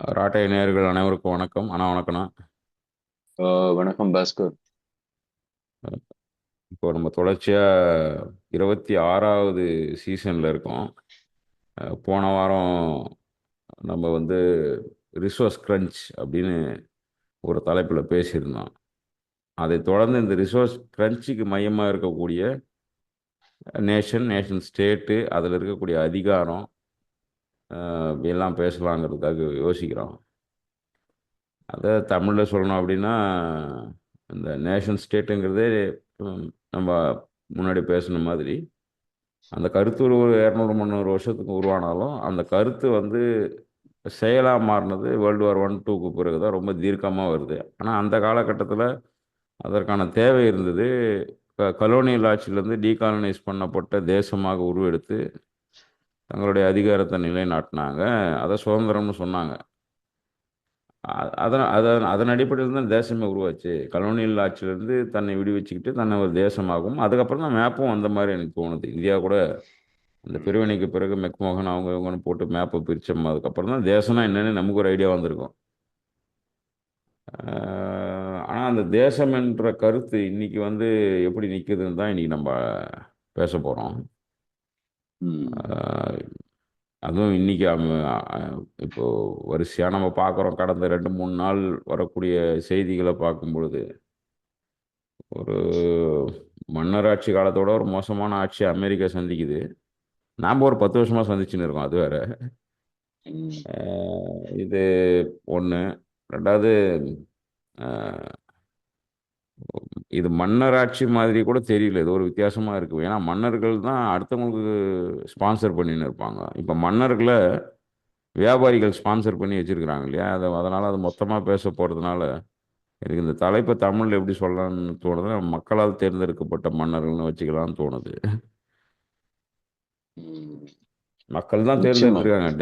ராட்டை நேயர்கள் அனைவருக்கும் வணக்கம். வணக்கம்ண்ணா. வணக்கம் பாஸ்கர். இப்போ நம்ம தொடர்ச்சியா 26வது சீசன்ல இருக்கோம். போன வாரம் நம்ம ரிசோர்ஸ் கிரன்ச் அப்படின்னு ஒரு தலைப்பில் பேசியிருந்தோம். அதை தொடர்ந்து இந்த ரிசோர்ஸ் கிரன்ச்சுக்கு மையமாக இருக்கக்கூடிய நேஷன் ஸ்டேட்டு, அதில் இருக்கக்கூடிய அதிகாரம் எல்லாம் பேசலாங்கிறதுக்காக யோசிக்கிறோம். அதை தமிழில் சொல்லணும் அப்படின்னா, இந்த நேஷன் ஸ்டேட்டுங்கிறதே ம், நம்ம முன்னாடி பேசின மாதிரி அந்த கருத்து ஒரு 200-300 வருஷத்துக்கு உருவானாலும் அந்த கருத்து செயலாக மாறினது World War I, II பிறகு தான் ரொம்ப தீர்க்கமாக வருது. ஆனால் அந்த காலகட்டத்தில் அதற்கான தேவை இருந்தது. கலோனியல் ஆட்சியிலேருந்து டீகாலனைஸ் பண்ணப்பட்ட தேசமாக உருவெடுத்து தங்களுடைய அதிகாரத்தை நிலைநாட்டினாங்க. அதை சுதந்திரம்னு சொன்னாங்க. அதன் அடிப்படையில் தான் தேசமே உருவாச்சு. கலோனியல் ஆட்சியிலேருந்து தன்னை விடுவிச்சுக்கிட்டு தன்னை ஒரு தேசமாகவும், அதுக்கப்புறம் தான் மேப்பும் அந்த மாதிரி எனக்கு தோணுது. இந்தியா கூட இந்த ம், பிரிவினைக்கு பிறகு மெக்மோகன் அவங்க இவங்கன்னு போட்டு மேப்பை பிரித்தோம். அதுக்கப்புறம் தான் தேசம்னா என்னன்னு நமக்கு ஒரு ஐடியா வந்திருக்கும். ஆனால் அந்த தேசம் என்ற கருத்து இன்னைக்கு எப்படி நிற்குதுன்னு தான் இன்னைக்கு நம்ம பேச போகிறோம். ம், அதுவும் இன்னைக்கு இப்போ வரிசையாக நம்ம பார்க்குறோம். கடந்த 2-3 நாள் வரக்கூடிய செய்திகளை பார்க்கும் பொழுது ஒரு மன்னராட்சி காலத்தோட ஒரு மோசமான ஆட்சி அமெரிக்கா சந்திக்குது. நாம் ஒரு 10 வருஷமாக சந்திச்சுன்னு இருக்கோம். அது வேற. ம், இது ஒன்று. ரெண்டாவது, இது மன்னராட்சி மாதிரி கூட தெரியல. இது ஒரு வித்தியாசமாக இருக்குது. ஏன்னா மன்னர்கள் தான் அடுத்தவங்களுக்கு ஸ்பான்சர் பண்ணின்னு இருப்பாங்க. இப்போ மன்னர்களை வியாபாரிகள் ஸ்பான்சர் பண்ணி வச்சிருக்கிறாங்க இல்லையா? அதனால் அது மொத்தமாக பேச போகிறதுனால எனக்கு இந்த தலைப்பை தமிழில் எப்படி சொல்லலாம்னு தோணுதுன்னா, மக்களால் தேர்ந்தெடுக்கப்பட்ட மன்னர்கள்னு வச்சுக்கலாம்னு தோணுது. ம். மக்கள் தான் நிச்சயமா. தேர்ந்தெடுத்திருக்காங்க.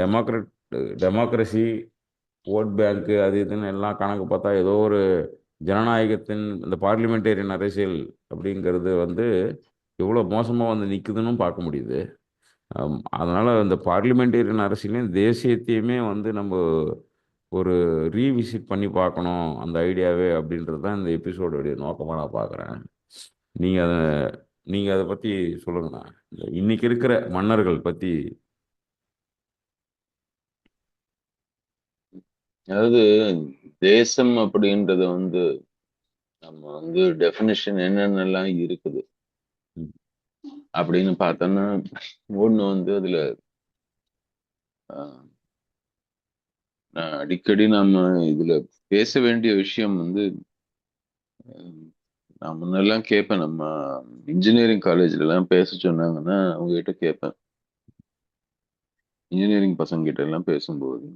டெமோக்ரஸி, ஓட் பேங்க்கு, அது இதுன்னு எல்லாம் கணக்கு பார்த்தா ஏதோ ஒரு ஜனநாயகத்தின் இந்த பார்லிமெண்டேரியன் அரசியல் அப்படிங்கிறது எவ்வளோ மோசமாக நிற்குதுன்னு பார்க்க முடியுது. அதனால் இந்த பார்லிமெண்டேரியன் அரசியலையும் தேசியத்தையுமே நம்ம ஒரு ரீவிசிட் பண்ணி பார்க்கணும் அந்த ஐடியாவே, அப்படின்றது தான் இந்த எபிசோடுடைய நோக்கமாக நான் பார்க்குறேன். நீங்கள் அதை நீங்கள் அதை பற்றி சொல்லுங்கண்ணா. இன்னைக்கு இருக்கிற மன்னர்கள் பற்றி. அதாவது தேசம் அப்படின்றது நம்ம டெஃபினிஷன் என்னென்னலாம் இருக்குது அப்படின்னு பார்த்தோம்னா, ஒண்ணு அதுல ஆஹ், அடிக்கடி நாம இதுல பேச வேண்டிய விஷயம் ஆஹ், நான் முன்னெல்லாம் கேட்பேன். நம்ம இன்ஜினியரிங் காலேஜ்ல எல்லாம் பேச சொன்னாங்கன்னா அவங்க கிட்ட கேட்பேன். இன்ஜினியரிங் பசங்க கிட்ட எல்லாம் பேசும்போது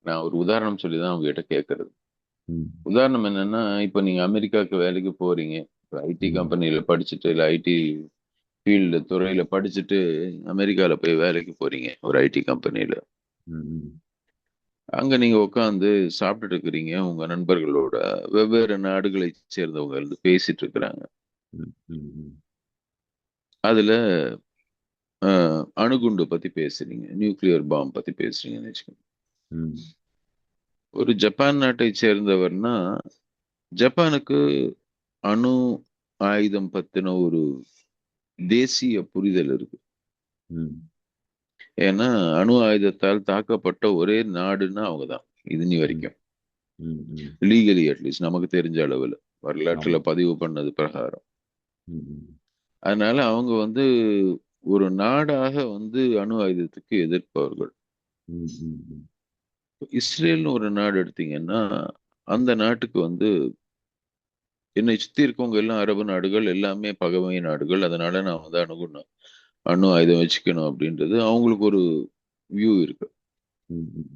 நான் ஒரு உதாரணம் சொல்லி தான் அவங்க கிட்ட கேட்கறது. ம், உதாரணம் என்னன்னா, இப்ப நீங்க அமெரிக்காவுக்கு வேலைக்கு போறீங்க. இப்ப ஐடி ம், கம்பெனில படிச்சுட்டு, இல்ல ஐடி ஃபீல்டு துறையில படிச்சுட்டு அமெரிக்கால போய் வேலைக்கு போறீங்க ஒரு ஐடி கம்பெனில. ம், அங்க நீங்க உட்காந்து சாப்பிட்டுட்டு இருக்கிறீங்க. உங்க நண்பர்களோட வெவ்வேறு நாடுகளை சேர்ந்தவங்க பேசிட்டு இருக்கிறாங்க. ம், ம், அதுல அணுகுண்டு பத்தி பேசுறீங்க, நியூக்ளியர் பாம் பத்தி பேசுறீங்கன்னு வச்சுக்கோங்க. ம், ஒரு ஜப்பான் நாட்டை சேர்ந்தவர்னா, ஜப்பானுக்கு அணு ஆயுதம் பத்தின ஒரு தேசிய புரிதல் இருக்கு. ம், ஏன்னா அணு ஆயுதத்தால் தாக்கப்பட்ட ஒரே நாடுன்னா அவங்கதான், இது நீ ம், வரைக்கும். ம், ம். லீகலி அட்லீஸ்ட் நமக்கு தெரிஞ்ச அளவுல வரலாற்றுல ஆமாம். பதிவு பண்ணது பிரகாரம். ம், அதனால அவங்க ஒரு நாடாக அணு ஆயுதத்துக்கு எதிர்ப்பவர்கள். ம், ம், ம், இஸ்ரேல்னு ஒரு நாடு எடுத்தீங்கன்னா, அந்த நாட்டுக்கு என்னை சுத்தி இருக்கவங்க எல்லாம் அரபு நாடுகள், எல்லாமே பகைமை நாடுகள். அதனால நான் அணு ஆயுதம் வச்சுக்கணும் அப்படின்றது அவங்களுக்கு ஒரு வியூ இருக்கு. ம், ம்,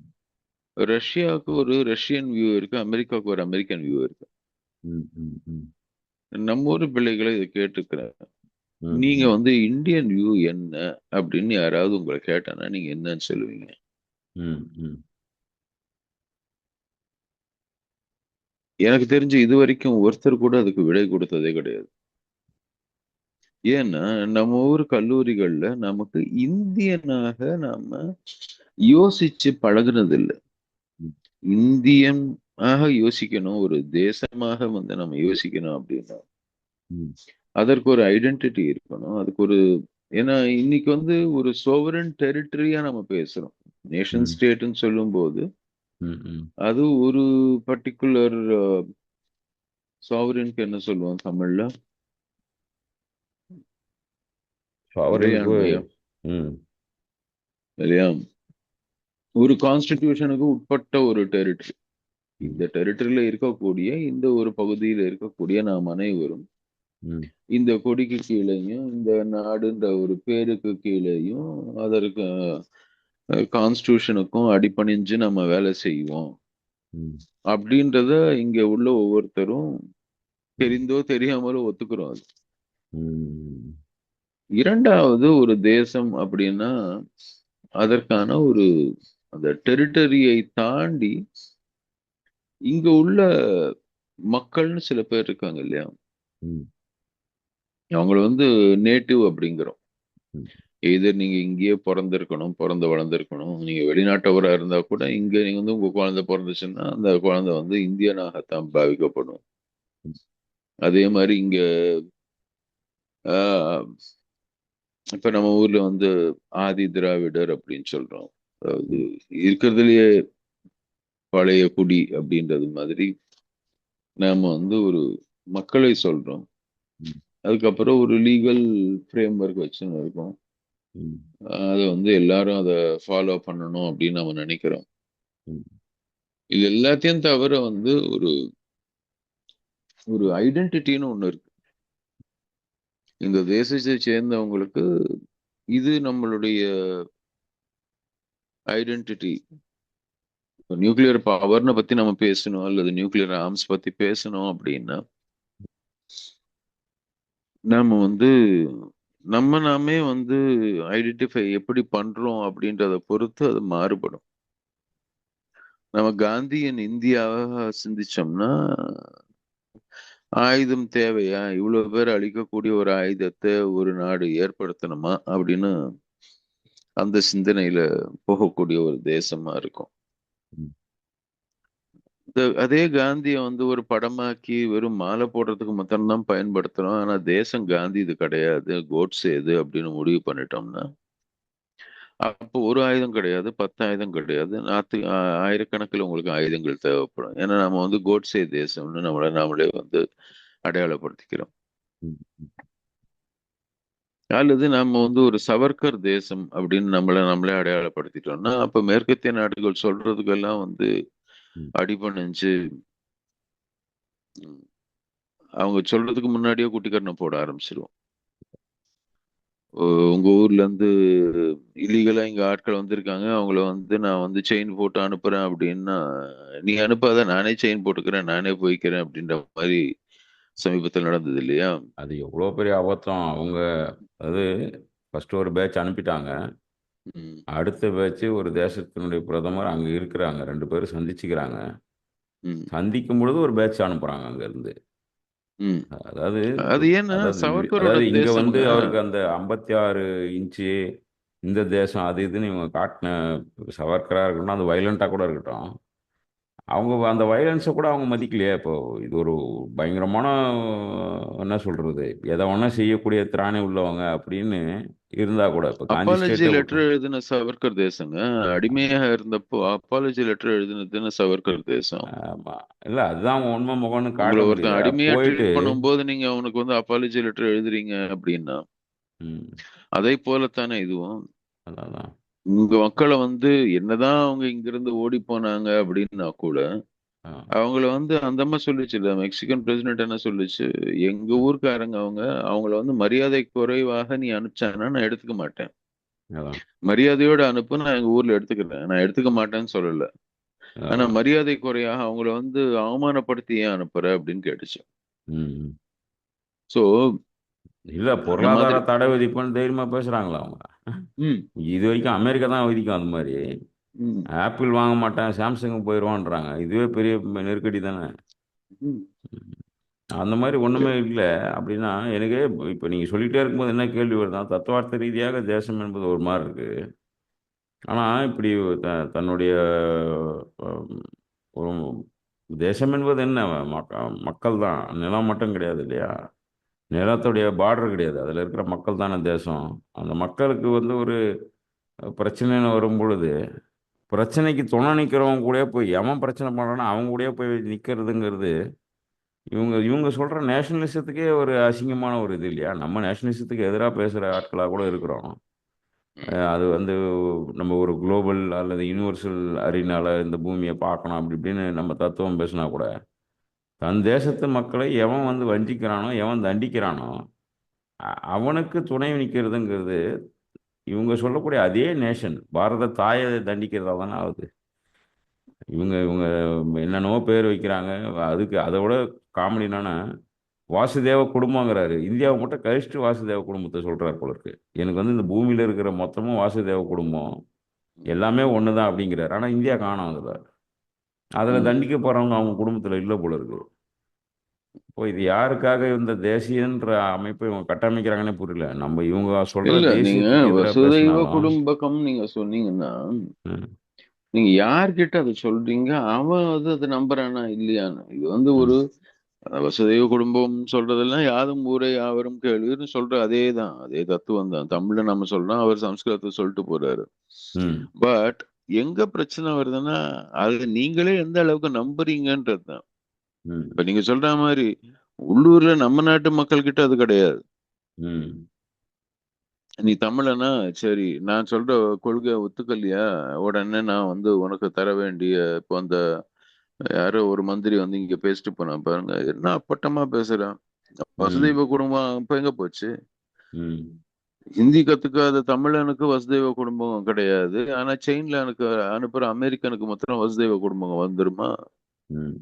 ரஷ்யாவுக்கு ஒரு ரஷ்யன் வியூ இருக்கு, அமெரிக்காவுக்கு ஒரு அமெரிக்கன் வியூ இருக்கு. ம், ம், ம், நம்ம ஊர் பிள்ளைகளை இதை கேட்டுக்கிறேன். ம், நீங்க ம், இந்தியன் வியூ என்ன அப்படின்னு யாராவது உங்களை கேட்டானா நீங்க என்னன்னு சொல்லுவீங்க? ம், ம், எனக்கு தெரிஞ்சு இது வரைக்கும் ஒருத்தர் கூட அதுக்கு விடை கொடுத்ததே கிடையாது. ஏன்னா நம்ம ஊர் கல்லூரிகள்ல நமக்கு இந்தியனாக நாம யோசிச்சு பழகுனது இல்லை. இந்தியன் ஆக யோசிக்கணும், ஒரு தேசமாக வந்து நம்ம யோசிக்கணும் அப்படின்னா ம், அதற்கு ஒரு ஐடென்டிட்டி இருக்கணும். அதுக்கு ஒரு, ஏன்னா இன்னைக்கு வந்து ஒரு சோவரன் டெரிட்டரியா நம்ம பேசுறோம். நேஷன் ம், ஸ்டேட்னு சொல்லும்போது ம், ம். அது ஒரு பர்டிகுலர் சாவரனுக்கு என்ன சொல்லுவோம் தமிழ்ல? ஃபாரினுக்கு. இறையாண்மையா? ம், இல்லையா? ஒரு கான்ஸ்டிடியூஷனுக்கு உட்பட்ட ஒரு டெரிட்டரி. ம், இந்த டெரிட்டரியில இருக்கக்கூடிய இந்த ஒரு பகுதியில் இருக்கக்கூடிய நாம் அனைவரும் ம், இந்த கொடிக்கு கீழேயும் இந்த நாடுன்ற ஒரு பேருக்கு கீழேயும் அதற்கு கான்ஸ்டியூஷனுக்கும் அடிபணிஞ்சு நம்ம வேலை செய்வோம் ம், அப்படின்றத இங்க உள்ள ஒவ்வொருத்தரும் ம், தெரிந்தோ தெரியாமலோ ஒத்துக்கிறோம் அது. ம், இரண்டாவது, ஒரு தேசம் அப்படின்னா அதற்கான ஒரு அந்த டெரிட்டரியை தாண்டி இங்க உள்ள மக்கள்னு சில பேர் இருக்காங்க இல்லையா? ம், அவங்கள வந்து நேட்டிவ் அப்படிங்கிறோம். ம், எதர் நீங்க இங்கேயே பிறந்திருக்கணும், பிறந்து வளர்ந்திருக்கணும். நீங்க வெளிநாட்டவரா இருந்தா கூட இங்க நீங்க வந்து உங்க குழந்தை பிறந்துச்சுன்னா அந்த குழந்தை வந்து இந்தியனாகத்தான் பாவிக்கப்படும். அதே மாதிரி இங்க ஆஹ், இப்ப நம்ம ஊர்ல வந்து ஆதி திராவிடர் அப்படின்னு சொல்றோம். அதாவது ம், இருக்கிறதுலயே பழைய குடி அப்படின்றது மாதிரி நாம வந்து ஒரு மக்களை சொல்றோம். ம், அதுக்கப்புறம் ஒரு லீகல் ஃப்ரேம் ஒர்க் வச்சுன்னு இருக்கோம். ம், அதை வந்து எல்லாரும் அதை ஃபாலோ பண்ணணும் அப்படின்னு நம்ம நினைக்கிறோம். ம், இது எல்லாத்தையும் தவிர வந்து ஒரு ஒரு ஐடென்டிட்டின்னு ஒண்ணு இருக்கு. இந்த தேசத்தை சேர்ந்தவங்களுக்கு இது நம்மளுடைய ஐடென்டிட்டி. நியூக்ளியர் பவர்னை பத்தி நம்ம பேசணும் அல்லது நியூக்ளியர் ஆர்ம்ஸ் பத்தி பேசணும் அப்படின்னா நாம வந்து நம்ம நாமே வந்து ஐடென்டிஃபை எப்படி பண்றோம் அப்படின்றத பொறுத்து அது மாறுபடும். நம்ம காந்தியன் இந்தியாவை சிந்திச்சோம்னா ஆயுதம் தேவையா, இவ்வளவு பேர் அழிக்கக்கூடிய ஒரு ஆயுதத்தை ஒரு நாடு ஏற்படுத்தணுமா அப்படின்னு அந்த சிந்தனையில போகக்கூடிய ஒரு தேசமா இருக்கும். ம். அதே காந்திய வந்து ஒரு படமாக்கி வெறும் மாலை போடுறதுக்கு மட்டும்தான் பயன்படுத்துறோம். ஆனா தேசம் காந்தி இது கிடையாது, கோட்ஸே இது அப்படின்னு முடிவு பண்ணிட்டோம்னா அப்போ ஒரு ஆயுதம் கிடையாது, 10 ஆயுதம் கிடையாது, ஆயிரக்கணக்கில் உங்களுக்கு ஆயுதங்கள் தேவைப்படும். ஏன்னா நம்ம வந்து கோட்ஸே தேசம்னு நம்மளை நாமளே வந்து அடையாளப்படுத்திக்கிறோம். ம். அல்லது நம்ம வந்து ஒரு சவர்க்கர் தேசம் அப்படின்னு நம்மளை நம்மளே அடையாளப்படுத்திட்டோம்னா அப்ப மேற்கத்திய நாடுகள் சொல்றதுக்கெல்லாம் வந்து ம். அடிபணிஞ்சு ம், அவங்க சொல்றதுக்கு முன்னாடியே குட்டிக்கரணம் போட ஆரம்பிச்சிருவோம். உங்க ஊர்ல இருந்து இல்லீகலா இங்க ஆட்கள் வந்திருக்காங்க, அவங்கள வந்து நான் வந்து செயின் போட்டு அனுப்புறேன் அப்படின்னா நீ அனுப்பாத, நானே செயின் போட்டுக்கிறேன், நானே போய்க்கிறேன் அப்படின்ற மாதிரி சமீபத்தில் நடந்தது இல்லையா? அது எவ்வளோ பெரிய அபத்தம். அவங்க அது ஃபர்ஸ்ட் ஒரு பேட்ச் அனுப்பிட்டாங்க. ம், அடுத்த பேட்ச் ஒரு தேசத்தினுடைய பிரதமர் அங்கே இருக்கிறாங்க, ரெண்டு பேரும் சந்திச்சுக்கிறாங்க. ம், சந்திக்கும் பொழுது ஒரு பேட்ச் அனுப்புறாங்க அங்கேருந்து. ம். அதாவது அது ஏன்னா அதாவது சவர்க்கரோட அதாவது இங்கே வந்து தேசம்ங்க. அவருக்கு அந்த 56 இன்ச்சு இந்த தேசம் அது இதுன்னு இவங்க காட்டின சவர்க்கராக இருக்கட்டும், அது வைலண்ட்டாக கூட இருக்கட்டும், அவங்க அந்த வயலன்ஸை கூட அவங்க மதிக்கலையே. இப்போ இது ஒரு பயங்கரமான என்ன சொல்றது, எதை வேணா செய்யக்கூடிய திராணி உள்ளவங்க அப்படின்னு இருந்தா கூட இப்போ காந்தி அப்பாலஜி ஸ்டேட்டே லெட்டர் விட்டோம். எழுதின சவர்க்கர் தேசங்க. அடிமையாக இருந்தப்போ அப்பாலஜி லெட்டர் எழுதினதுன்னு சவர்க்கர் தேசம். ஆமா. இல்லை, அதுதான் அவங்க உண்மை முகம்னு காட்ட உங்களை ஒருத்தன் முடியல அடிமையா போயிட்டு. ட்ரீட் பண்ணும்போது நீங்க அவனுக்கு வந்து அப்பாலஜி லெட்டர் எழுதுறீங்க அப்படின்னா ம், அதை போலத்தானே இதுவும். அதான் அதான். உங்க மக்களை வந்து என்னதான் அவங்க இங்கிருந்து ஓடி போனாங்க அப்படின்னா கூட ஆ, அவங்கள வந்து அந்த அம்மா சொல்லுச்சுல்ல, மெக்சிகன் பிரசிடென்ட் என்ன சொல்லுச்சு, எங்க ஆ, ஊர்க்காரங்க அவங்க, அவங்கள வந்து மரியாதை குறைவாக நீ அனுப்பிச்சானா நான் எடுத்துக்க மாட்டேன். அதான் மரியாதையோட அனுப்பு, நான் எங்க ஊர்ல எடுத்துக்கிறேன், நான் எடுத்துக்க மாட்டேன்னு சொல்லல. ஆனா அதான். மரியாதை குறையாக அவங்கள வந்து அவமானப்படுத்தி ஏன் அனுப்புற அப்படின்னு கேட்டுச்சு. ம். சோ இல்லை, அந்த பொருளாதார மாதிரி. தடை விதிப்புன்னு தைரியமாக பேசுகிறாங்களா அவங்க? ம், இது வரைக்கும் அமெரிக்கா தான் விதிக்கும் அது மாதிரி. ம், ஆப்பிள் வாங்க மாட்டேன், சாம்சங் போயிடுவான்றாங்க. இதுவே பெரிய நெருக்கடி தானே. ம். அந்த மாதிரி ஒன்றுமே இல்லை அப்படின்னா எனக்கு. இப்போ நீங்கள் சொல்லிகிட்டே இருக்கும்போது என்ன கேள்வி வருதுன்னா, தத்துவார்த்த ரீதியாக தேசம் என்பது ஒரு மாதிரி இருக்கு. ஆனால் இப்படி தன்னுடைய ஒரு தேசம் என்பது என்ன? மக்கள் தான். நிலம் மட்டும் கிடையாது இல்லையா? நிலத்துடைய பார்டர் கிடையாது, அதில் இருக்கிற மக்கள் தானே தேசம். அந்த மக்களுக்கு வந்து ஒரு பிரச்சனைன்னு வரும் பொழுது, பிரச்சனைக்கு துணை நிற்கிறவங்க கூட போய் எவன் பிரச்சனை பண்ணுறானோ அவங்க கூட போய் நிற்கிறதுங்கிறது, இவங்க இவங்க சொல்கிற நேஷனலிசத்துக்கே ஒரு அசிங்கமான ஒரு இது இல்லையா? நம்ம நேஷனலிசத்துக்கு எதிராக பேசுகிற ஆட்களாக கூட இருக்கிறோம். அது வந்து நம்ம ஒரு குளோபல் அல்லது யூனிவர்சல் அரீனால இந்த பூமியை பார்க்கணும் அப்படி இப்படின்னு நம்ம தத்துவம் பேசினா கூட, தன் தேசத்து மக்களை எவன் வந்து வஞ்சிக்கிறானோ எவன் தண்டிக்கிறானோ அவனுக்கு துணை நிற்கிறதுங்கிறது, இவங்க சொல்லக்கூடிய அதே நேஷன் பாரத தாயை தண்டிக்கிறதா தானே ஆகுது. இவங்க இவங்க என்னென்னவோ பேர் வைக்கிறாங்க. அதுக்கு அதை விட காமெடி என்னன்னா, வாசுதேவ குடும்பங்கிறாரு. இந்தியாவை மட்டும் கழிச்சிட்டு வாசுதேவ குடும்பத்தை சொல்றாரு போல இருக்கு. எனக்கு வந்து இந்த பூமியில இருக்கிற மொத்தமும் வாசுதேவ குடும்பம் எல்லாமே ஒன்று தான் அப்படிங்கிறாரு. ஆனால் இந்தியா காணோம் அதில். அதில் ம். தண்டிக்க போகிறவங்க அவங்க குடும்பத்தில் இல்லை போல இருக்கு. இப்போ இது யாருக்காக இந்த தேசியன்ற அமைப்பை இவங்க கட்டமைக்கிறாங்கன்னே புரியல. நம்ம இவங்க சொல்ற இல்ல, நீங்க தேசியத்துக்கு எதிராக வசுதைவ பேசினாலும். குடும்பகம் நீங்க சொன்னீங்கன்னா, ம், நீங்க யார்கிட்ட அதை சொல்றீங்க? அவன் வந்து அதை நம்புறானா இல்லையான்னு. இது வந்து ஒரு ம், வசுதைவ குடும்பம் சொல்றதெல்லாம் யாதும் ஊரே யாவரும் கேளீர்னு சொல்ற அதே தான், அதே தத்துவம் தான். தமிழ்ல நம்ம சொல்றோம், அவர் சம்ஸ்கிருதத்தை சொல்லிட்டு போறாரு. ம், பட் எங்க பிரச்சனை வருதுன்னா, அது நீங்களே எந்த அளவுக்கு நம்புறீங்கன்றது தான். ம், இப்ப நீங்க சொல்ற மாதிரி உள்ளூர்ல நம்ம நாட்டு மக்கள் கிட்ட அது கிடையாது. ம், நீ தமிழனா, சரி நான் சொல்ற கொள்கை ஒத்துக்கலையா, உடனே நான் வந்து உனக்கு தர வேண்டிய, இப்போ அந்த யாரோ ஒரு மந்திரி வந்து இங்க பேசிட்டு போனா பாருங்க, என்ன அப்பட்டமா பேசுறான். ம், வசுதெய்வ குடும்பம் இப்ப எங்க போச்சு? ம், ஹிந்தி கத்துக்காத தமிழனுக்கு வசுதெய்வ குடும்பம் கிடையாது. ஆனா செயின்ல எனக்கு அனுப்புற அமெரிக்கனுக்கு மாத்திரம் வசுதெய்வ குடும்பம் வந்துருமா? ம்,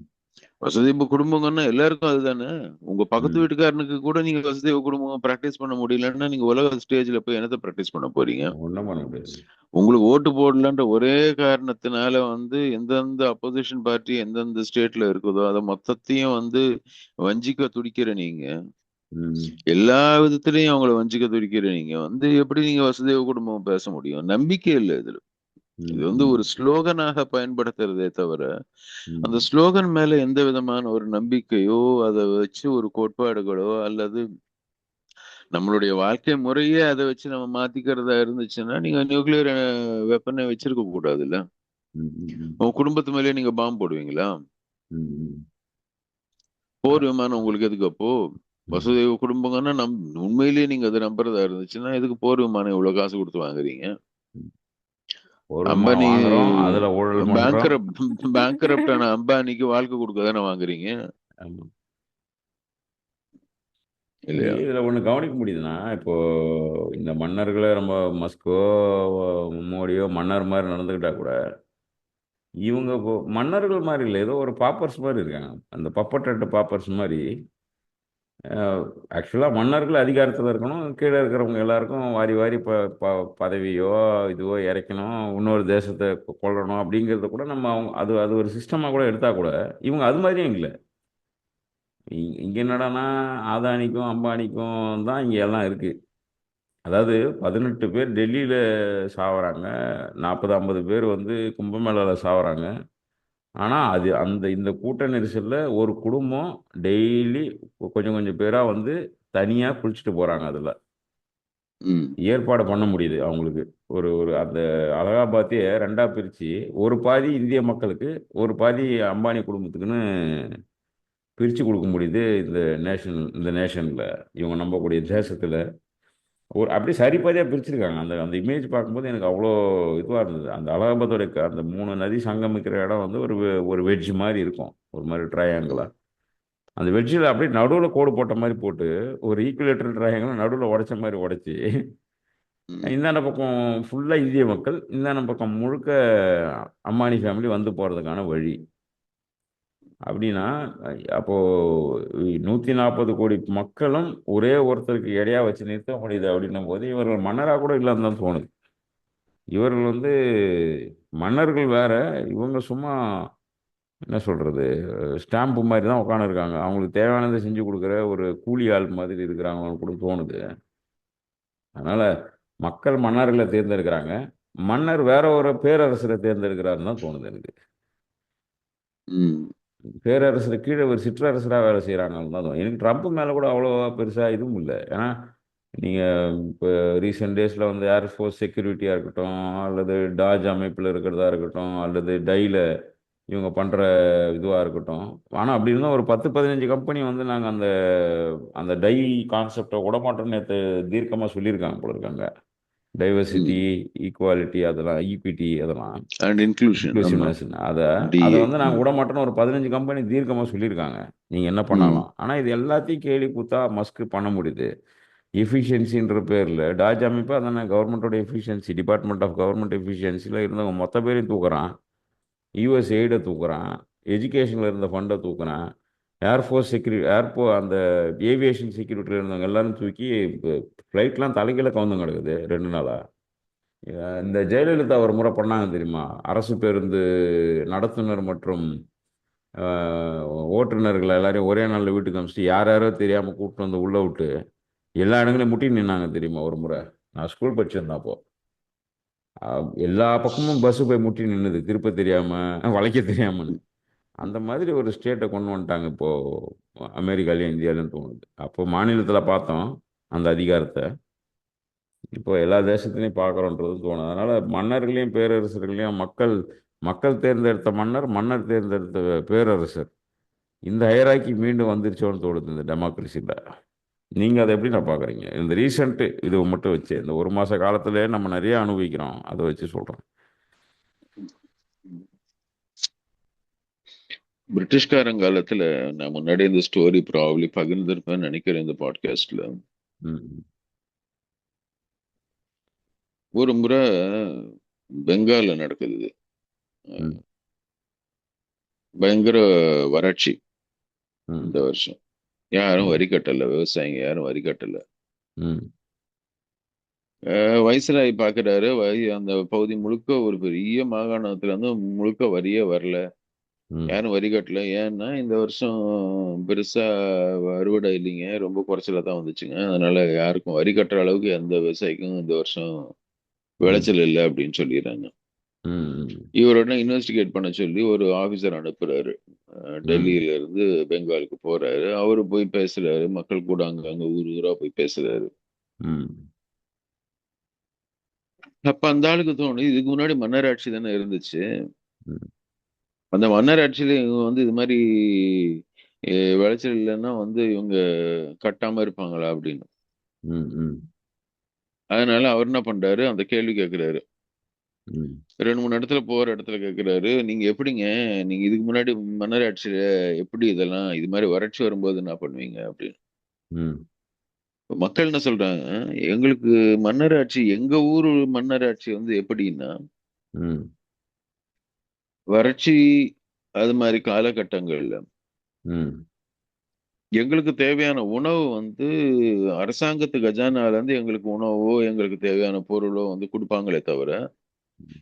வசுதெய்வ குடும்பங்கன்னா எல்லாருக்கும் அதுதானே. உங்க பக்கத்து ம். வீட்டுக்காரனுக்கு கூட நீங்க வசுதெய்வ குடும்பம் பிராக்டிஸ் பண்ண முடியலன்னா, நீங்க உலக ஸ்டேஜ்ல போய் என்னத்த பிராக்டிஸ் பண்ண போறீங்க? ஒண்ணும் பண்ண முடியாது. உங்களுக்கு ஓட்டு போடலன்ற ஒரே காரணத்தினால வந்து எந்தெந்த அப்போசிஷன் பார்ட்டி எந்தெந்த ஸ்டேட்ல இருக்குதோ அதை மொத்தத்தையும் வந்து வஞ்சிக்க துடிக்கிற நீங்க, ம், எல்லா விதத்திலையும் அவங்கள வஞ்சிக்க துடிக்கிற நீங்க வந்து எப்படி நீங்க வசுதேவ குடும்பம் பேச முடியும்? நம்பிக்கை இல்லை இதுல. இது ம், வந்து ஒரு ம், ஸ்லோகனாக பயன்படுத்துறதே தவிர, அந்த ம், ஸ்லோகன் மேல எந்த விதமான ஒரு நம்பிக்கையோ, அதை வச்சு ஒரு கோட்பாடுகளோ, அல்லது நம்மளுடைய வாழ்க்கை முறையே அதை வச்சு நம்ம மாத்திக்கிறதா இருந்துச்சுன்னா, நீங்க நியூக்ளியர் வெப்பனை வச்சிருக்க கூடாதுல்ல. ம், ம், உங்க குடும்பத்து மேலயே நீங்க பாம்பு போடுவீங்களா? ம், போர் விமானம் உங்களுக்கு எதுக்கு அப்போ? ம். வசுதெய்வ குடும்பங்கன்னா உண்மையிலேயே நீங்க அதை நம்புறதா இருந்துச்சுன்னா, எதுக்கு போர் விமானம் இவ்வளவு காசு கொடுத்து வாங்குறீங்க? ஒரு விமானம் அம்பானி வாங்குறோம், அதுல ஊழல் பண்றோம். பேங்கரப்டான அம்பானிக்கு வாழ்க்கை கொடுக்க தானே வாங்குறீங்க, ஆமா. இல்லையா? இதுல ஒண்ணு கவனிக்க முடியுதுன்னா, இப்போ இந்த மன்னர்களை நம்ம மஸ்கோ மோடியோ மன்னர் மாதிரி நடந்துக்கிட்டா கூட, இவங்க இப்போ மன்னர்கள் மாதிரி இல்லை, ஏதோ ஒரு பாப்பர்ஸ் மாதிரி இருக்காங்க. அந்த பப்பட்டட்டு பாப்பர்ஸ் மாதிரி. ஆக்சுவலாக மன்னர்கள் அதிகாரத்தில் இருக்கணும், கீழே இருக்கிறவங்க எல்லாருக்கும் வாரி வாரி பதவியோ இதுவோ இறைக்கணும், இன்னொரு தேசத்தை கொள்ளணும் அப்படிங்கிறத கூட நம்ம அவங்க அது அது ஒரு சிஸ்டமாக கூட எடுத்தா கூட, இவங்க அது மாதிரியும் இல்லை. இங்கே என்னடான்னா, ஆதானிக்கும் அம்பானிக்கும் தான் இங்கே எல்லாம் இருக்கு. அதாவது 18 பேர் டெல்லியில் சாவறாங்க, 40 50 பேர் வந்து கும்பமேளாவில் சாவறாங்க. ஆனால் அது இந்த கூட்ட நெரிசலில் ஒரு குடும்பம் டெய்லி கொஞ்சம் கொஞ்சம் பேராக வந்து தனியாக குளிச்சுட்டு போகிறாங்க. அதில் ம். ஏற்பாடு பண்ண முடியுது அவங்களுக்கு. ஒரு ஒரு அந்த அலகாபாத்தையே ரெண்டாக பிரித்து, ஒரு பாதி இந்திய மக்களுக்கு, ஒரு பாதி அம்பானி குடும்பத்துக்குன்னு பிரித்து கொடுக்க முடியுது. இந்த நேஷனில் இவங்க நம்பக்கூடிய தேசத்தில் ஒரு அப்படியே சரிபாதியாக பிரிச்சிருக்காங்க. அந்த அந்த இமேஜ் பார்க்கும்போது எனக்கு அவ்வளோ இதுவாக இருந்தது. அந்த அலகாபாத்தோட அந்த 3 நதி சங்கமிக்கிற இடம் வந்து ஒரு வெட்ஜ் மாதிரி இருக்கும், ஒரு மாதிரி ட்ரையாங்கிளாக. அந்த வெட்ஜில் அப்படியே நடுவில் கோடு போட்ட மாதிரி போட்டு, ஒரு ஈக்குவலேட்டர் ட்ரையாங்கிள் நடுவில் உடைச்ச மாதிரி உடைச்சி, ம். இந்தாண்ட பக்கம் ஃபுல்லாக இந்திய மக்கள், இந்தாண்ட பக்கம் முழுக்க அம்பானி ஃபேமிலி வந்து போகிறதுக்கான வழி. அப்படின்னா அப்போ 140 கோடி மக்களும் ஒரே ஒருத்தருக்கு எடையா வச்சு நிறுத்த முடியுது அப்படின்னும் போது, இவர்கள் மன்னராக கூட இல்லைன்னு தான் தோணுது. இவர்கள் வந்து மன்னர்கள் வேற, இவங்க சும்மா என்ன சொல்றது, ஸ்டாம்ப் மாதிரி தான் உட்காந்துருக்காங்க. அவங்களுக்கு தேவையானதை செஞ்சு கொடுக்குற ஒரு கூலி ஆள் மாதிரி இருக்கிறாங்கன்னு கூட தோணுது. அதனால மக்கள் மன்னர்களை தேர்ந்தெடுக்கிறாங்க, மன்னர் வேற ஒரு பேரரசரை தேர்ந்தெடுக்கிறாருன்னு தான் தோணுது எனக்கு. ம். பேரரசர் கீழே ஒரு சிற்றரசராக வேலை செய்கிறாங்க தான். எனக்கு ட்ரம்ப் மேலே கூட அவ்வளோவா பெருசாக இதுவும் இல்லை. ஏன்னா நீங்கள் இப்போ ரீசெண்ட் டேஸில் வந்து ஏர்ஃபோர்ஸ் செக்யூரிட்டியாக இருக்கட்டும், அல்லது டாஜ் அமைப்பில் இருக்கிறதா இருக்கட்டும், அல்லது டைல இவங்க பண்ணுற இதுவாக இருக்கட்டும். ஆனால் அப்படி இருந்தால் ஒரு 10 15 கம்பெனி வந்து நாங்கள் அந்த அந்த டை கான்செப்டை விடமாட்டோம்னு நேற்று தீர்க்கமாக சொல்லியிருக்காங்க போல இருக்காங்க. டைவர்சிட்டி, ம். ஈக்குவாலிட்டி, அதெல்லாம் ஈக்விட்டி, அதெல்லாம் அண்ட் இன்க்ளூஷன். ஆமா. இன்க்ளூசிவ்னஸ், அதை அதை டிஏ. வந்து நாங்கள் விட மாட்டோம்னு ஒரு 15 கம்பெனி தீர்க்கமாக சொல்லியிருக்காங்க. நீங்கள் என்ன ம். பண்ணாலும். ஆனால் இது எல்லாத்தையும் கேலி கூத்தா மஸ்க் பண்ண முடியுது. எஃபிஷியன்சின்ற பேரில் டாஜ் அமைப்பு அதானே கவர்மெண்ட்டோட எஃபிஷியன்சி, டிபார்ட்மெண்ட் ஆஃப் கவர்மெண்ட் எஃபிஷியன்சியில் இருந்தவங்க மொத்த பேரையும் தூக்குறான். யூஎஸ் எய்டை தூக்குறான். எஜுகேஷனில் இருந்த ஃபண்டை தூக்குறான். ஏர்ஃபோர்ஸ் செக்யூரிட்டி, அந்த ஏவியேஷன் செக்யூரிட்டியில் இருந்தவங்க எல்லாரும் தூக்கி ஃப்ளைட்லாம் தலைகீழ கவுந்து கிடக்குது 2 நாளாக. இந்த ஜெயலலிதா ஒரு முறை பண்ணாங்க தெரியுமா? அரசு பேருந்து நடத்துனர் மற்றும் அஹ், ஓட்டுநர்கள் எல்லாரையும் ஒரே நாளில் வீட்டுக்கு அனுப்பிச்சிட்டு யார் யாரோ தெரியாமல் கூப்பிட்டு வந்து உள்ள விட்டு எல்லா இடங்களையும் முட்டி நின்னாங்க தெரியுமா ஒரு முறை? நான் ஸ்கூல் படிச்சிருந்தேன் அப்போ. எல்லா பக்கமும் பஸ்ஸு போய் முட்டி நின்னுது, திருப்ப தெரியாம, வளைக்க தெரியாமன்னு. அந்த மாதிரி ஒரு ஸ்டேட்டை கொண்டு வந்துட்டாங்க இப்போ அமெரிக்காலையும் இந்தியாவிலும் தோணுது. அப்போ மாநிலத்தில் பார்த்தோம் அந்த அதிகாரத்தை. இப்போ எல்லா தேசத்துலையும் பார்க்குறோன்றது தோணுது. அதனால மன்னர்களையும் பேரரசர்களையும் மக்கள் மக்கள் தேர்ந்தெடுத்த மன்னர், மன்னர் தேர்ந்தெடுத்த பேரரசர், இந்த ஹைராக்கி மீண்டும் வந்துருச்சோன்னு தோணுது இந்த டெமோக்ரஸியில். நீங்கள் அதை எப்படி நான் பார்க்குறீங்க? இந்த ரீசெண்ட்டு இது மட்டும் வச்சு இந்த 1 மாத காலத்திலே நம்ம நிறைய அனுபவிக்கிறோம், அதை வச்சு சொல்கிறோம். பிரிட்டிஷ்காரங்காலத்துல நான் முன்னாடி இந்த ஸ்டோரி ப்ராபப்ளி பகிர்ந்திருப்பேன்னு நினைக்கிறேன் இந்த பாட்காஸ்ட்ல. ம். ஒரு முறை பெங்கால்ல நடக்குது இது. ம். பயங்கர வறட்சி ம். இந்த வருஷம். யாரும் ம். வரி கட்டல, விவசாயிங்க யாரும் வரி கட்டல. ம். வைஸ்ராய் பாக்குறாரு, அந்த பகுதி முழுக்க ஒரு பெரிய மாகாணத்துல இருந்து முழுக்க வரியே வரல, ம். யாரும் வரி கட்டல. ஏன்னா இந்த வருஷம் பெருசா அறுவடை இல்லைங்க, ரொம்ப குறைச்சலா தான் வந்துச்சுங்க. அதனால யாருக்கும் வரி கட்டுற அளவுக்கு எந்த விவசாயிக்கும் இந்த வருஷம் ம். விளைச்சல் இல்லை அப்படின்னு சொல்லிடுறாங்க. ம். இவரோட இன்வெஸ்டிகேட் பண்ண சொல்லி ஒரு ஆபீசர் அனுப்புறாரு. ம். டெல்லியில இருந்து பெங்காலுக்கு போறாரு. அவரு போய் பேசுறாரு, மக்கள் கூட அங்க அங்க ஊர் ஊரா போய் பேசுறாரு. ம். அப்ப அந்த ஆளுக்கு தோணும், இதுக்கு முன்னாடி மன்னராட்சி தானே இருந்துச்சு, ம். அந்த மன்னராட்சியில இவங்க வந்து இது மாதிரி விளைச்சல் இல்லைன்னா வந்து இவங்க கட்டாம இருப்பாங்களா அப்படின்னு. ம். ம். அதனால அவர் என்ன பண்றாரு, அந்த கேள்வி கேட்கிறாரு. ம். 2 3 இடத்துல போற இடத்துல கேட்கிறாரு, நீங்க எப்படிங்க, நீங்க இதுக்கு முன்னாடி மன்னராட்சியில எப்படி இதெல்லாம் இது மாதிரி வறட்சி வரும்போது என்ன பண்ணுவீங்க அப்படின்னு. ம். இப்ப மக்கள் என்ன சொல்றாங்க, எங்களுக்கு மன்னராட்சி, எங்க ஊரு மன்னராட்சி வந்து எப்படின்னா, ம். வறட்சி அது மாதிரி காலகட்டங்கள்ல ம். எங்களுக்கு தேவையான உணவு வந்து அரசாங்கத்து கஜானால இருந்து எங்களுக்கு உணவோ எங்களுக்கு தேவையான பொருளோ வந்து கொடுப்பாங்களே தவிர,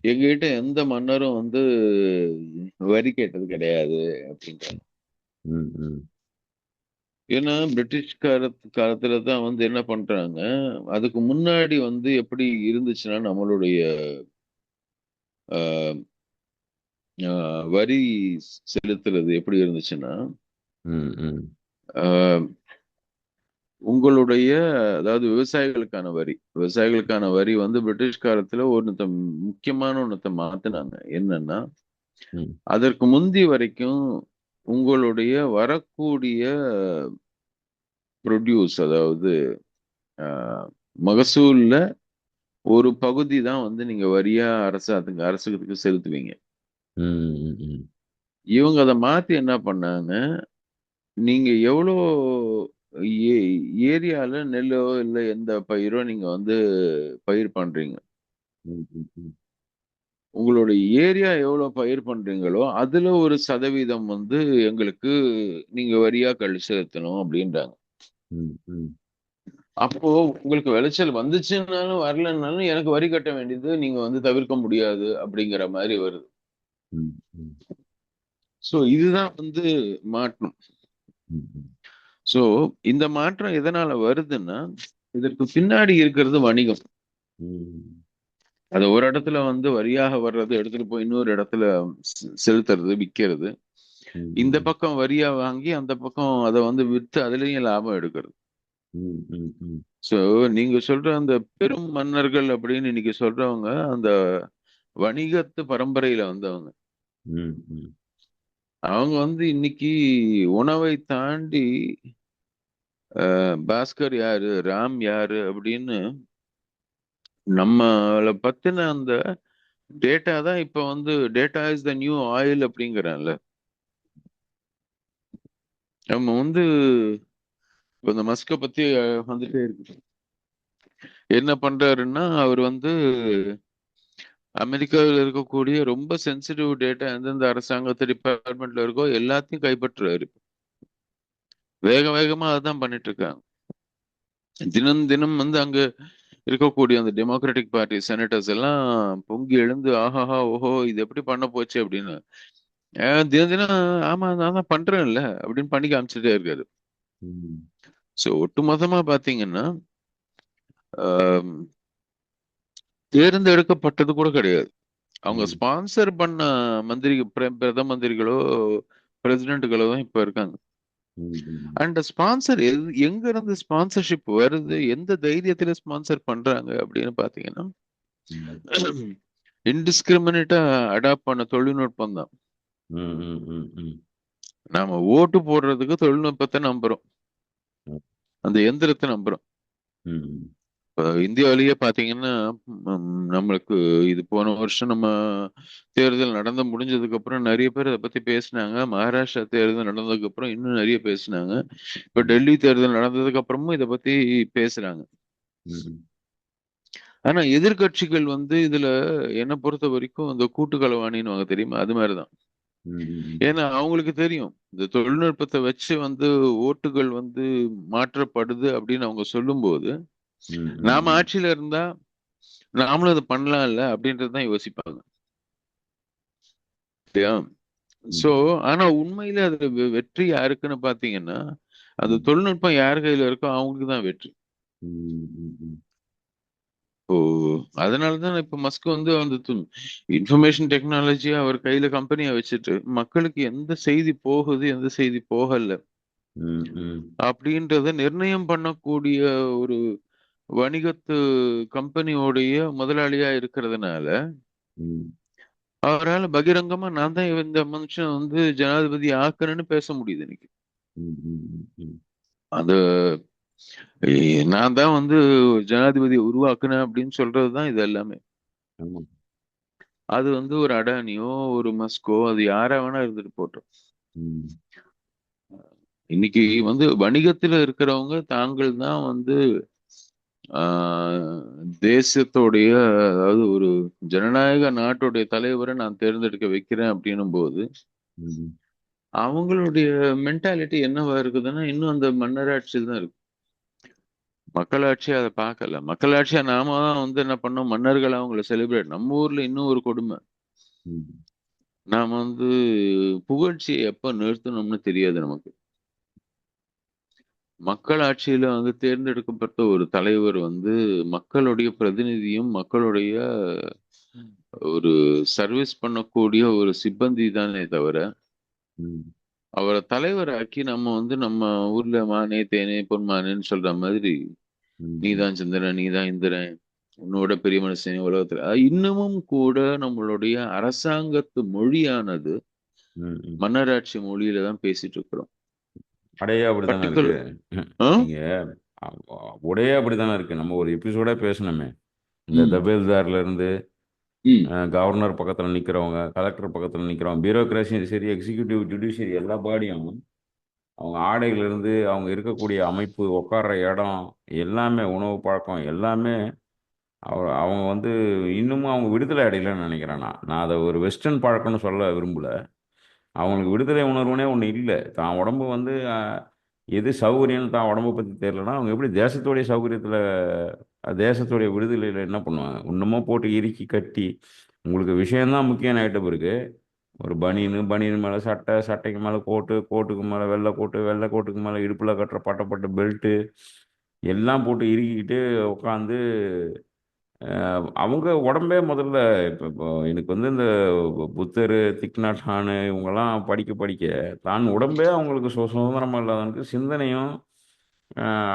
எங்ககிட்ட எந்த மன்னரும் வந்து வரி கேட்டது கிடையாது அப்படின்றாங்க. ம். ம். ஏன்னா பிரிட்டிஷ் காலத்துல தான் வந்து என்ன பண்றாங்க, அதுக்கு முன்னாடி வந்து எப்படி இருந்துச்சுன்னா நம்மளுடைய ஆஹ், வரி செலுத்துறது எப்படி இருந்துச்சுன்னா, ம். ம். ஆஹ், உங்களுடைய, அதாவது விவசாயிகளுக்கான வரி வந்து பிரிட்டிஷ் காலத்துல முக்கியமான ஒன்றத்தை மாத்தினாங்க. என்னன்னா, ம். அதற்கு முந்தி வரைக்கும் உங்களுடைய வரக்கூடிய ப்ரொடியூஸ், அதாவது ஆஹ், மகசூல்ல ஒரு பகுதி தான் வந்து நீங்க வரியா அரசுக்கு செலுத்துவீங்க. ம். ம். இவங்க அதை மாத்தி என்ன பண்ணாங்க, நீங்க எவ்வளோ ஏரியால நெல்லோ இல்லை எந்த பயிரோ நீங்க வந்து பயிர் பண்றீங்க, ம். ம். உங்களுடைய ஏரியா எவ்வளவு பயிர் பண்றீங்களோ அதுல ஒரு சதவீதம் வந்து எங்களுக்கு நீங்க வரியா செலுத்தணும் அப்படின்றாங்க. ம். ம். அப்போ உங்களுக்கு விளைச்சல் வந்துச்சுன்னாலும் வரலன்னாலும் எனக்கு வரி கட்ட வேண்டியது நீங்க வந்து தவிர்க்க முடியாது அப்படிங்கிற மாதிரி வருது. ம். ம். சோ இதுதான் வந்து மாற்றம். ம். சோ இந்த மாற்றம் எதனால வருதுன்னா, இதற்கு பின்னாடி இருக்கிறது வணிகம். ம். அது ஒரு இடத்துல வந்து வரியாக வர்றது எடுத்துட்டு போய் இன்னொரு இடத்துல செலுத்துறது, விற்கிறது. ம், இந்த ம், பக்கம் வரியா வாங்கி அந்த பக்கம் அதை வந்து விற்று அதுலயும் லாபம் எடுக்கிறது. ம், ம், ம், சோ நீங்க சொல்ற அந்த பெரும் மன்னர்கள் அப்படின்னு இன்னைக்கு சொல்றவங்க அந்த வணிகத்து பரம்பரையில வந்தவங்க. ம், ம், அவங்க வந்து இன்னைக்கு உணவை தாண்டி பாஸ்கர் யாரு, ராம் யாரு அப்படின்னு நம்மள பத்தின அந்த டேட்டா தான் இப்ப வந்து data is the new oil அப்படிங்கிறான்ல. நம்ம வந்து இப்ப இந்த மஸ்க பத்தி வந்துட்டே இருக்கு. என்ன பண்றாருன்னா அவர் வந்து அமெரிக்காவில் இருக்கக்கூடிய ரொம்ப சென்சிட்டிவ் டேட்டா எந்தெந்த அரசாங்கத்து டிபார்ட்மெண்ட்ல இருக்கோ எல்லாத்தையும் கைப்பற்றுறாரு. வேக வேகமா அதான் பண்ணிட்டு இருக்காங்க. தினம் தினம் வந்து அங்க இருக்கக்கூடிய அந்த டெமோக்ராட்டிக் பார்ட்டி செனட்டர்ஸ் எல்லாம் பொங்கி எழுந்து ஆஹாஹா ஓஹோ இது எப்படி பண்ண போச்சு அப்படின்னு தினம் தினம் ஆமா நான் தான் பண்றேன்ல அப்படின்னு பண்ணி காமிச்சிட்டே இருக்காரு. ம், ஸோ ஒட்டுமொத்தமா பாத்தீங்கன்னா ஆம், தேர்ந்தெடுக்கப்பட்டது கூட கிடையாது. அவங்க ம், ஸ்பான்சர் பண்ண மந்திரி பிரதம மந்திரிகளோ பிரசிடென்ட்டுகளோ தான் இப்ப இருக்காங்க. ம், ம், அண்ட் ஸ்பான்சர் எங்க இருந்து ஸ்பான்சர்ஷிப் வருது, எந்த தைரியத்துல ஸ்பான்சர் பண்றாங்க அப்படின்னு பாத்தீங்கன்னா ம், இன்டிஸ்கிரிமினேட்டா அடாப்ட் பண்ண தொழில்நுட்பம் தான். ம், ம், ம், ம், நாம ஓட்டு போடுறதுக்கு தொழில்நுட்பத்தை நம்புறோம், அந்த எந்திரத்தை நம்புறோம். ம், இப்ப இந்தியாவிலேயே பாத்தீங்கன்னா நம்மளுக்கு இது போன வருஷம் நம்ம தேர்தல் நடந்து முடிஞ்சதுக்கு அப்புறம் நிறைய பேர் அதை பத்தி பேசினாங்க. மகாராஷ்டிரா தேர்தல் நடந்ததுக்கு அப்புறம் இன்னும் நிறைய பேசினாங்க. இப்ப ம், டெல்லி தேர்தல் நடந்ததுக்கு அப்புறமும் இதை பத்தி பேசுறாங்க. ம், ஆனா எதிர்க்கட்சிகள் வந்து இதுல என்ன பொறுத்த வரைக்கும் இந்த கூட்டு களவாணின்னு தெரியுமா, அது மாதிரிதான். ம், ஏன்னா அவங்களுக்கு தெரியும் இந்த தொழில்நுட்பத்தை வச்சு வந்து ஓட்டுகள் வந்து மாற்றப்படுது அப்படின்னு அவங்க சொல்லும்போது ம், நாம ம், ஆட்சியில இருந்தா நாமளும் அதை பண்ணலாம்ல அப்படின்றதுதான் யோசிப்பாங்க இல்லையா. சோ ம், ஆனா உண்மையில அது வெற்றி யாருக்குன்னு பாத்தீங்கன்னா அது ம், தொழில்நுட்பம் யார் கையில இருக்கோ அவங்களுக்கு தான் வெற்றி. ம், ம், ஓ அதனாலதான் இப்ப மஸ்க் வந்து அந்த இன்ஃபர்மேஷன் டெக்னாலஜி அவர் கையில கம்பெனியை வச்சுட்டு மக்களுக்கு எந்த செய்தி போகுது எந்த செய்தி போகல ம், ம், அப்படின்றத நிர்ணயம் பண்ணக்கூடிய ஒரு வணிகத்து கம்பெனியோடைய முதலாளியா இருக்கிறதுனால ம், அவரால் பகிரங்கமா நான் தான் இந்த மனுஷன் வந்து ஜனாதிபதி ஆக்குறேன்னு பேச முடியுது இன்னைக்கு. ம், ம், ம். அது நான் தான் வந்து ஜனாதிபதியை உருவாக்குனேன் அப்படின்னு சொல்றதுதான் இது எல்லாமே. ஆமா. அது வந்து ஒரு அடானியோ ஒரு மஸ்கோ அது யாரா வேணா இருந்துட்டு போட்டோம். ம், இன்னைக்கு வந்து வணிகத்துல இருக்கிறவங்க தாங்கள் தான் வந்து ஆஹ், தேசத்தோடைய அதாவது ஒரு ஜனநாயக நாட்டுடைய தலைவரை நான் தேர்ந்தெடுக்க வைக்கிறேன் அப்படின்னும் போது ம், அவங்களுடைய மென்டாலிட்டி என்னவா இருக்குதுன்னா இன்னும் அந்த மன்னராட்சியில் தான் இருக்கு. மக்களாட்சியா அதை பார்க்கல. மக்களாட்சியா நாம தான் வந்து என்ன பண்ணோம், மன்னர்கள் அவங்கள செலிப்ரேட். நம்ம ஊர்ல இன்னும் ஒரு கொடுமை, ம், நாம வந்து புகழ்ச்சியை எப்ப நிறுத்தணும்னு தெரியாது நமக்கு. மக்களாட்சியில வந்து தேர்ந்தெடுக்கப்பட்ட ஒரு தலைவர் வந்து மக்களுடைய பிரதிநிதியும் மக்களுடைய ஒரு சர்வீஸ் பண்ணக்கூடிய ஒரு சிப்பந்தி தானே தவிர ம், அவரை தலைவராக்கி நம்ம வந்து நம்ம ஊர்ல மானே தேனே பொன்மானேன்னு சொல்ற மாதிரி ம், நீதான் சந்திரன் நீதான் இந்திரன் உன்னோட பெரிய மனுஷன் உலகத்துல இன்னமும் கூட நம்மளுடைய அரசாங்கத்து மொழியானது ம், ம். மன்னராட்சி மொழியில தான் பேசிட்டு இருக்கிறோம். உடையே அப்படித்தானே இருக்கு. பர்டிகுலர் நீங்க உடையே அப்படித்தானே இருக்கு. நம்ம ஒரு எபிசோடே பேசணுமே. இந்த ம் தபேல்தார்ல இருந்து ம் கவர்னர் பக்கத்துல நிக்கிறவங்க, கலெக்டர் பக்கத்துல நிக்கிறவங்க, பியூரோக்ரஸியும் சரி, எக்ஸிக்யூட்டிவ் ஜுடிஷியரி எல்லா பாடியும் அவங்க ஆடையில இருந்து அவங்க இருக்கக்கூடிய அமைப்பு, உட்கார்ற இடம், எல்லாமே உணவு பழக்கம் எல்லாமே அவங்க வந்து இன்னமும் அவங்க விடுதலை அடையலைன்னு நினைக்கிறேன். நான் அதை ஒரு வெஸ்டர்ன் பழக்கம்னு சொல்ல விரும்பல. அவங்களுக்கு விடுதலை உணர்வுனே ஒன்று இல்லை. தான் உடம்பு வந்து எது சௌகரியம்னு தான் உடம்பை பற்றி தெரியலனா அவங்க எப்படி தேசத்துடைய சௌகரியத்தில் தேசத்துடைய விடுதலையில் என்ன பண்ணுவாங்க? இன்னமும் போட்டு இறுக்கி கட்டி உங்களுக்கு விஷயம்தான் முக்கியம் ஆகிட்ட பிறகு ஒரு பனியன் மேலே சட்டை, சட்டைக்கு மேலே கோட்டு, கோட்டுக்கு மேலே வெள்ளை கோட்டு, வெள்ளை கோட்டுக்கு மேலே இடுப்பில் கட்டுற பட்டப்பட்ட பெல்ட்டு எல்லாம் போட்டு இறுக்கிக்கிட்டு உட்காந்து அவங்க உடம்பே முதல்ல இப்போ எனக்கு வந்து இந்த புத்தர், திக் நாட் ஹானு இவங்கெல்லாம் படிக்க படிக்க தான் உடம்பே அவங்களுக்கு சுதந்திரமா இல்லாதவனுக்கு சிந்தனையும்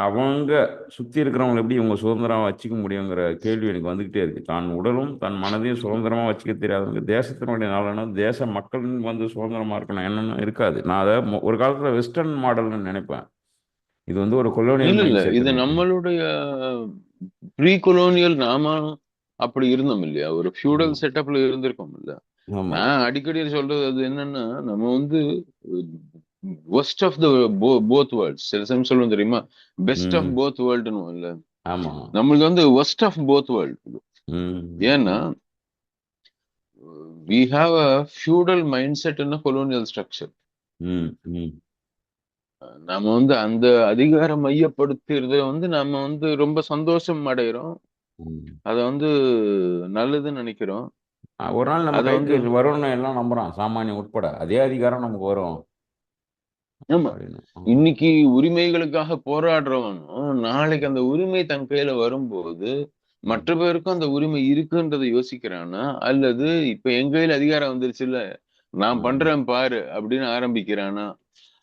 அவங்க சுற்றி இருக்கிறவங்களை எப்படி இவங்க சுதந்திரமா வச்சுக்க முடியுங்கிற கேள்வி எனக்கு வந்துக்கிட்டே இருக்கு. தான் உடலும் தன் மனதையும் சுதந்திரமா வச்சுக்க தெரியாதவங்க தேசத்தினுடைய நலனும் தேச மக்களும் வந்து சுதந்திரமா இருக்கணும் என்னன்னு இருக்காது. நான் அதை ஒரு காலத்தில் வெஸ்டர்ன் மாடல்னு நினைப்பேன். இது வந்து ஒரு கொலோனியல் இல்ல இல்ல மைண்ட் இது செட்டுன்னு. நம்மளுடைய ப்ரீ கொலோனியல் நாம அப்படி இருந்தோம் இல்லையா, ஒரு ஃபியூடல் ம். செட்டப்ல இருந்திருக்கோம் இல்ல. ஆமாம். நான் அடிக்கடி சொல்றது அது என்னன்னா, நம்ம வந்து worst of the both worlds, சில சமயம் சொல்லுவோம் தெரியுமா, பெஸ்ட் ஆஃப் ம். போத் வேர்ல்டுன்னு இல்ல. ஆமாம். நம்மளுக்கு வந்து ஒஸ்ட் ஆஃப் போத் வேர்ல்டு. ம். ஏன்னா ம். we have a feudal mindset in a colonial structure. ம். ம். நம்ம வந்து அந்த அதிகாரம் மையப்படுத்துறத வந்து நம்ம வந்து ரொம்ப சந்தோஷம் அடைகிறோம். ம். அத வந்து நல்லதுன்னு நினைக்கிறோம். ஒரு நாள் நம்ம அத கைக்கு வந்து இது வரும்னு எல்லாம் நம்புறான், சாமானியம் உட்பட. அதே அதிகாரம் நமக்கு வரும் ஆமா. அப்படின்னு. இன்னைக்கு உரிமைகளுக்காக போராடுறவனும் நாளைக்கு அந்த உரிமை தன் கையில வரும்போது ம். மற்ற பேருக்கும் அந்த உரிமை இருக்குன்றதை யோசிக்கிறானா, அல்லது இப்ப என் கையில அதிகாரம் வந்துருச்சுல்ல, நான் ம். பண்றேன் பாரு அப்படின்னு ஆரம்பிக்கிறானா ம்.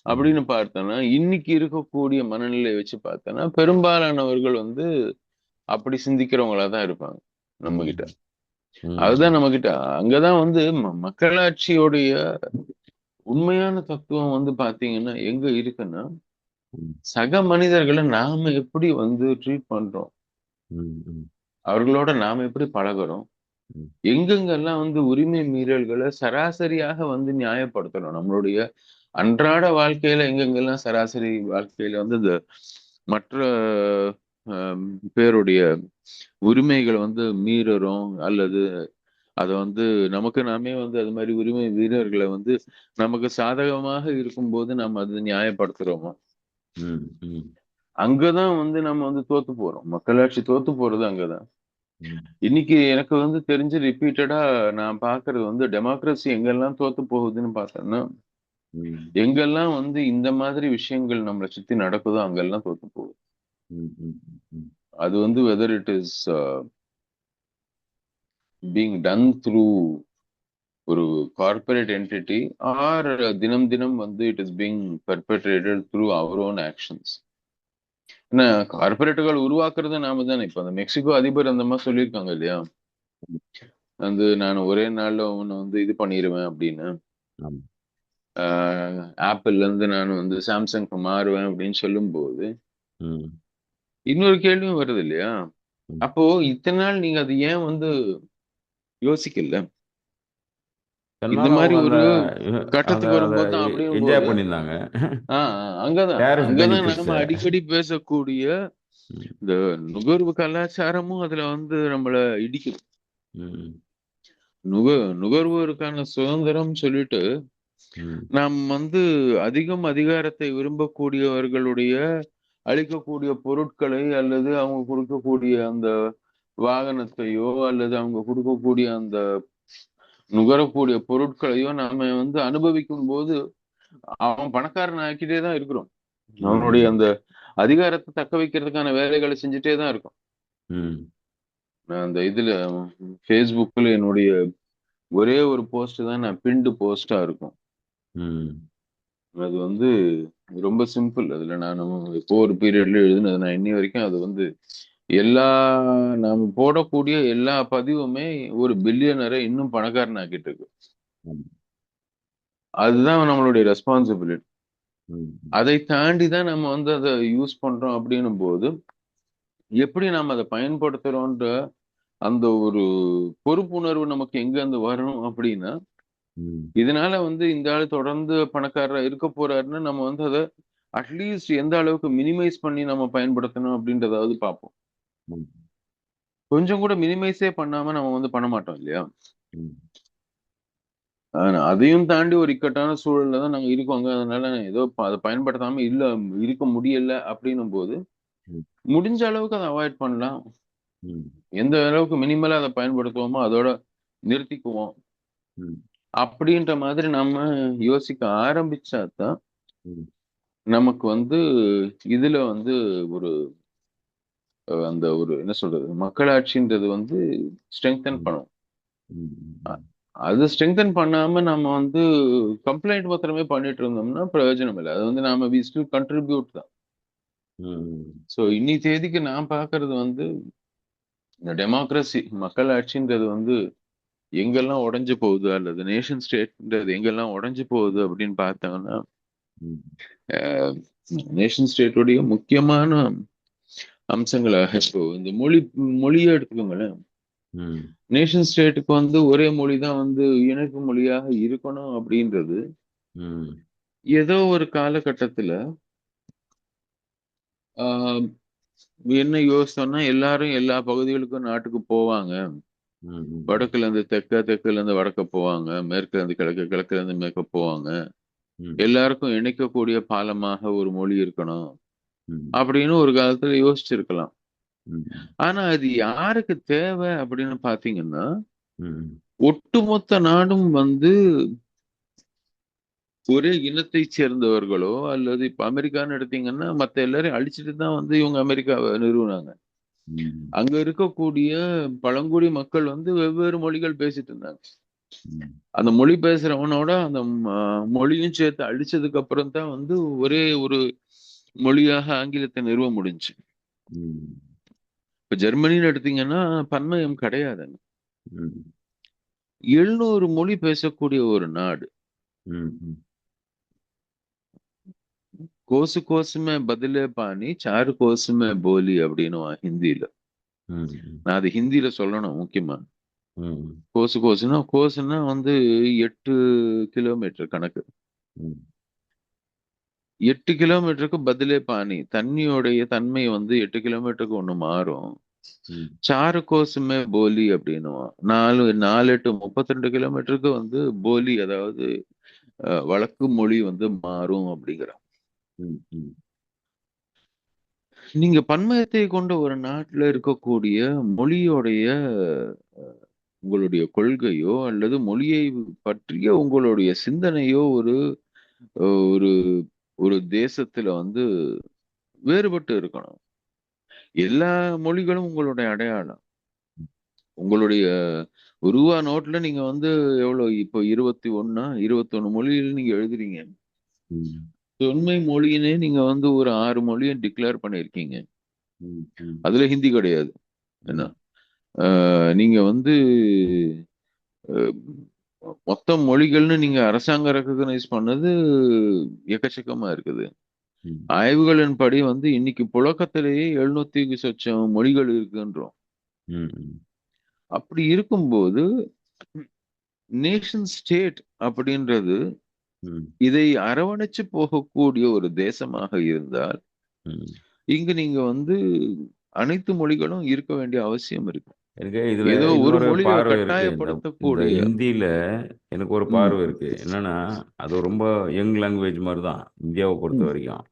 அப்படின்னு பார்த்தோன்னா, இன்னைக்கு இருக்கக்கூடிய மனநிலையை வச்சு பார்த்தோன்னா, பெரும்பாலானவர்கள் வந்து அப்படி சிந்திக்கிறவங்களா தான் இருப்பாங்க நம்ம ம். கிட்ட. அதுதான் ம். நம்ம கிட்ட அங்கதான் வந்து மக்களாட்சியோடைய உண்மையான தத்துவம் வந்து பாத்தீங்கன்னா எங்க இருக்குன்னா, ம். சக மனிதர்களை நாம எப்படி வந்து ட்ரீட் பண்றோம், ம். ம். அவர்களோட நாம எப்படி பழகுறோம், ம். எங்கெங்கெல்லாம் வந்து உரிமை மீறல்களை சராசரியாக வந்து நியாயப்படுத்தணும் நம்மளுடைய அன்றாட வாழ்க்கையில, எங்கெங்கெல்லாம் சராசரி வாழ்க்கையில வந்து இந்த மற்ற ஆம், பேருடைய உரிமைகளை வந்து மீறுறோம், அல்லது அதை வந்து நமக்கு நாமே வந்து அது மாதிரி உரிமை வீரர்களை வந்து நமக்கு சாதகமாக இருக்கும்போது நம்ம அது நியாயப்படுத்துறோமோ, ம். ம். அங்கதான் வந்து நம்ம வந்து தோத்து போறோம். மக்களாட்சி தோத்து போறது அங்கதான். ம். இன்னைக்கு எனக்கு வந்து தெரிஞ்சு ரிப்பீட்டடா நான் பாக்குறது வந்து டெமோக்ரஸி எங்கெல்லாம் தோத்து போகுதுன்னு பார்த்தோம்னா, ம். எங்கெல்லாம் வந்து இந்த மாதிரி விஷயங்கள் நம்மளை சுத்தி நடக்குதோ அங்கெல்லாம் தோத்து போகுது. ம். ம். ம். அது வந்து whether it is being done through ஒரு கார்பரேட் என்டிட்டி, ஆர் தினம் தினம் வந்து it is being perpetrated through our own actions. ஏன்னா கார்பரேட்டுகள் உருவாக்குறது நாம தானே. இப்ப அந்த மெக்சிகோ அதிபர் அந்த மாதிரி சொல்லியிருக்காங்க இல்லையா, வந்து நான் ஒரே நாள்ல உன்னை வந்து இது பண்ணிடுவேன் அப்படின்னு. ஆமா. ஆப்பிள்ல இருந்து நான் வந்து சாம்சங்க்கு மாறுவேன் அப்படின்னு சொல்லும்போது ம். இன்னொரு கேள்வியும் வருது இல்லையா, ம். அப்போ இத்தனை நாள் நீங்க அது ஏன் வந்து யோசிக்கல? இந்த தன்னால மாதிரி அவங்க அந்த ஒரு அந்த கட்டத்துக்கு அதை வரும்போது தான் அப்படியும் என்ஜாய் போது பண்ணியிருந்தாங்க. அங்கதான் டேரிஃப் அங்கதான் நாம பெனிஃபிட்ஸை. அடிக்கடி பேசக்கூடிய இந்த நுகர்வு கலாச்சாரமும் அதுல வந்து நம்மள இடிக்குது. ம். நுக நுகர்வோருக்கான சுதந்திரம் சொல்லிட்டு ம். நாம் வந்து அதிகம் அதிகாரத்தை விரும்பக்கூடியவர்களுடைய அளிக்கக்கூடிய பொருட்களை, அல்லது அவங்க கொடுக்கக்கூடிய அந்த வாகனத்தையோ, அல்லது அவங்க கொடுக்கக்கூடிய அந்த நுகரக்கூடிய பொருட்களையோ நாம வந்து அனுபவிக்கும் போது அவன் பணக்காரன் ஆக்கிட்டே தான் இருக்கிறோம். அவனுடைய ம். அந்த அதிகாரத்தை தக்க வைக்கிறதுக்கான வேலைகளை செஞ்சுட்டே தான் இருக்கும். ம். நான் அந்த இதுல Facebookல என்னுடைய ஒரே ஒரு போஸ்ட் தான் நான் பின்டு போஸ்டா இருக்கும். ம். அது வந்து ரொம்ப சிம்பிள். அதுல நான் எப்போ ஒரு பீரியட்ல எழுதுனது, நான் இன்னி வரைக்கும் அது வந்து எல்லா நாம போடக்கூடிய எல்லா பதிவுமே ஒரு பில்லியனரை இன்னும் பணக்காரன் ஆக்கிட்டு இருக்கு. ஆமா. அதுதான் நம்மளுடைய ரெஸ்பான்சிபிலிட்டி. ம். அதை தாண்டி தான் நம்ம வந்து அதை யூஸ் பண்றோம் அப்படின்னும் போது, எப்படி நாம அதை பயன்படுத்துறோன்ற அந்த ஒரு பொறுப்புணர்வு நமக்கு எங்க இருந்து வரணும் அப்படின்னா, ம். இதனால வந்து இந்த ஆள் தொடர்ந்து பணக்காரரா இருக்க போறாருன்னா, நம்ம வந்து அதை அட்லீஸ்ட் எந்த அளவுக்கு மினிமைஸ் பண்ணி நம்ம பயன்படுத்தணும் அப்படின்றதாவது பார்ப்போம். ம். கொஞ்சம் கூட மினிமைஸே பண்ணாம நம்ம வந்து பண்ண மாட்டோம் இல்லையா? ம். ஆனா அதையும் தாண்டி ஒரு இக்கட்டான சூழல்ல தான் நாங்க இருக்கோங்க. அதனால ஏதோ அதை பயன்படுத்தாம இல்ல இருக்க முடியல அப்படின்னும் போது, ம். முடிஞ்ச அளவுக்கு அதை அவாய்ட் பண்ணலாம். ம். எந்த அளவுக்கு மினிமலா அதை பயன்படுத்துவோமோ அதோட நிறுத்திக்குவோம். ம். அப்படின்ற மாதிரி நம்ம யோசிக்க ஆரம்பிச்சாதான் ம். நமக்கு வந்து இதுல வந்து ஒரு அந்த ஒரு என்ன சொல்றது, மக்களாட்சின்றது வந்து ஸ்ட்ரெங்தன் ம், பண்ணும். அ- ம், அது ஸ்ட்ரெங்தன் பண்ணாம நம்ம வந்து கம்ப்ளைண்ட் மாத்திரமே பண்ணிட்டு இருந்தோம்னா பிரயோஜனம் இல்லை. அது வந்து நாம வி ஸ்டில் கண்ட்ரிபியூட் தான். ம், ஸோ இன்னி தேதிக்கு நான் பார்க்கிறது வந்து இந்த டெமோக்ரஸி மக்களாட்சின்றது வந்து எங்கெல்லாம் உடைஞ்சு போகுது, அல்லது நேஷன் ஸ்டேட்ன்றது எங்கெல்லாம் உடைஞ்சு போகுது அப்படின்னு பார்த்தாங்கன்னா, ம், நேஷன் ஸ்டேட்டுடைய முக்கியமான அம்சங்களாக இப்போ இந்த மொழியை எடுத்துக்கோங்களேன். ம், நேஷன் ஸ்டேட்டுக்கு வந்து ஒரே மொழி தான் வந்து இணைப்பு மொழியாக இருக்கணும் அப்படின்றது ம், ஏதோ ஒரு காலகட்டத்துல ஆஹ், என்ன யோசிச்சோம்னா எல்லாரும் எல்லா பகுதிகளுக்கும் நாட்டுக்கு போவாங்க. ம், வடக்குல இருந்து தெற்க, தெற்குல இருந்து வடக்க போவாங்க, மேற்குல இருந்து கிழக்கு, கிழக்குல இருந்து மேற்க போவாங்க. ம், எல்லாருக்கும் இணைக்கக்கூடிய பாலமாக ஒரு மொழி இருக்கணும் ம், அப்படின்னு ஒரு காலத்துல யோசிச்சிருக்கலாம். ம், ஆனா அது யாருக்கு தேவை அப்படின்னு பாத்தீங்கன்னா, ம், ஒட்டுமொத்த நாடும் வந்து ஒரே இனத்தை சேர்ந்தவர்களோ, அல்லது இப்ப அமெரிக்கான்னு எடுத்தீங்கன்னா மத்த எல்லாரையும் அழிச்சிட்டு தான் வந்து இவங்க அமெரிக்காவை நிறுவனாங்க. ம், அங்க இருக்கக்கூடிய பழங்குடி மக்கள் வந்து வெவ்வேறு மொழிகள் பேசிட்டு இருந்தாங்க. ம், அந்த மொழி பேசுறவனோட அந்த மொழியும் சேர்த்து அழிச்சதுக்கு அப்புறம் தான் வந்து ஒரே ஒரு மொழியாக ஆங்கிலத்தை நிறுவ முடிஞ்சுச்சு. ம், இப்ப ஜெர்மனின்னு எடுத்தீங்கன்னா பன்மயம் கிடையாதுங்க. ம், 700 மொழி பேசக்கூடிய ஒரு நாடு. ம், கோசு கோசுமே பதிலே பாணி சாரு கோசுமே போலி அப்படின்னு ஹிந்தியில. ம், நான் அது ஹிந்தியில சொல்லணும் முக்கியமா. ம், கோசுன்னா வந்து 8 கிலோமீட்டர் கணக்கு. ம், 8 கிலோமீட்டருக்கு பதிலே பாணி, தண்ணியோடைய தன்மை வந்து 8 கிலோமீட்டருக்கு ஒண்ணு மாறும். ம், சாரு கோசுமே போலி அப்படின்னுவான். 4 8 32 கிலோமீட்டருக்கு வந்து போலி, அதாவது வழக்கு மொழி வந்து மாறும் அப்படிங்கிறான். ம், ம், நீங்க பன்மயத்தை கொண்ட ஒரு நாட்டுல இருக்கக்கூடிய மொழியோடைய உங்களுடைய கொள்கையோ அல்லது மொழியை பற்றிய உங்களுடைய சிந்தனையோ ஒரு ஒரு தேசத்துல வந்து வேறுபட்டு இருக்கணும். எல்லா மொழிகளும் உங்களுடைய அடையாளம். உங்களுடைய ரூபா நோட்ல நீங்க வந்து எவ்வளவு இப்போ 21 மொழியில் நீங்க எழுதுறீங்க. ம், தொன்மை மொழியினே நீங்க வந்து ஒரு 6 மொழியை டிக்ளேர் பண்ணிருக்கீங்க. ம், ம், அதுல ஹிந்தி கிடையாது. என்ன ம், நீங்க வந்து அஹ், மொத்த மொழிகள்னு நீங்க அரசாங்கம் ரெக்கக்னைஸ் பண்ணது எக்கச்சக்கமா இருக்குது. ம், ஆய்வுகளின் படி வந்து இன்னைக்கு புழக்கத்திலேயே 700 சொச்சம் மொழிகள் இருக்குன்றோம். ம், அப்படி இருக்கும்போது நேஷன் ஸ்டேட் அப்படின்றது ம், இதை அரவணைச்சு போகக்கூடிய ஒரு தேசமாக இருந்தால் ம். இங்கு நீங்க வந்து அனைத்து மொழிகளும் இருக்க வேண்டிய அவசியம் இருக்கு. எனக்கு இதுல ஏதோ ஒரு இன்னொரு மொழியை பார்வை இருக்கு. இந்த இந்த கட்டாயப்படுத்தக்கூடிய ஹிந்தியில எனக்கு ஒரு ம் பார்வை இருக்கு. என்னன்னா, அது ரொம்ப யங் லாங்குவேஜ் மாதிரி தான் இந்தியாவை பொறுத்த ம் வரைக்கும்.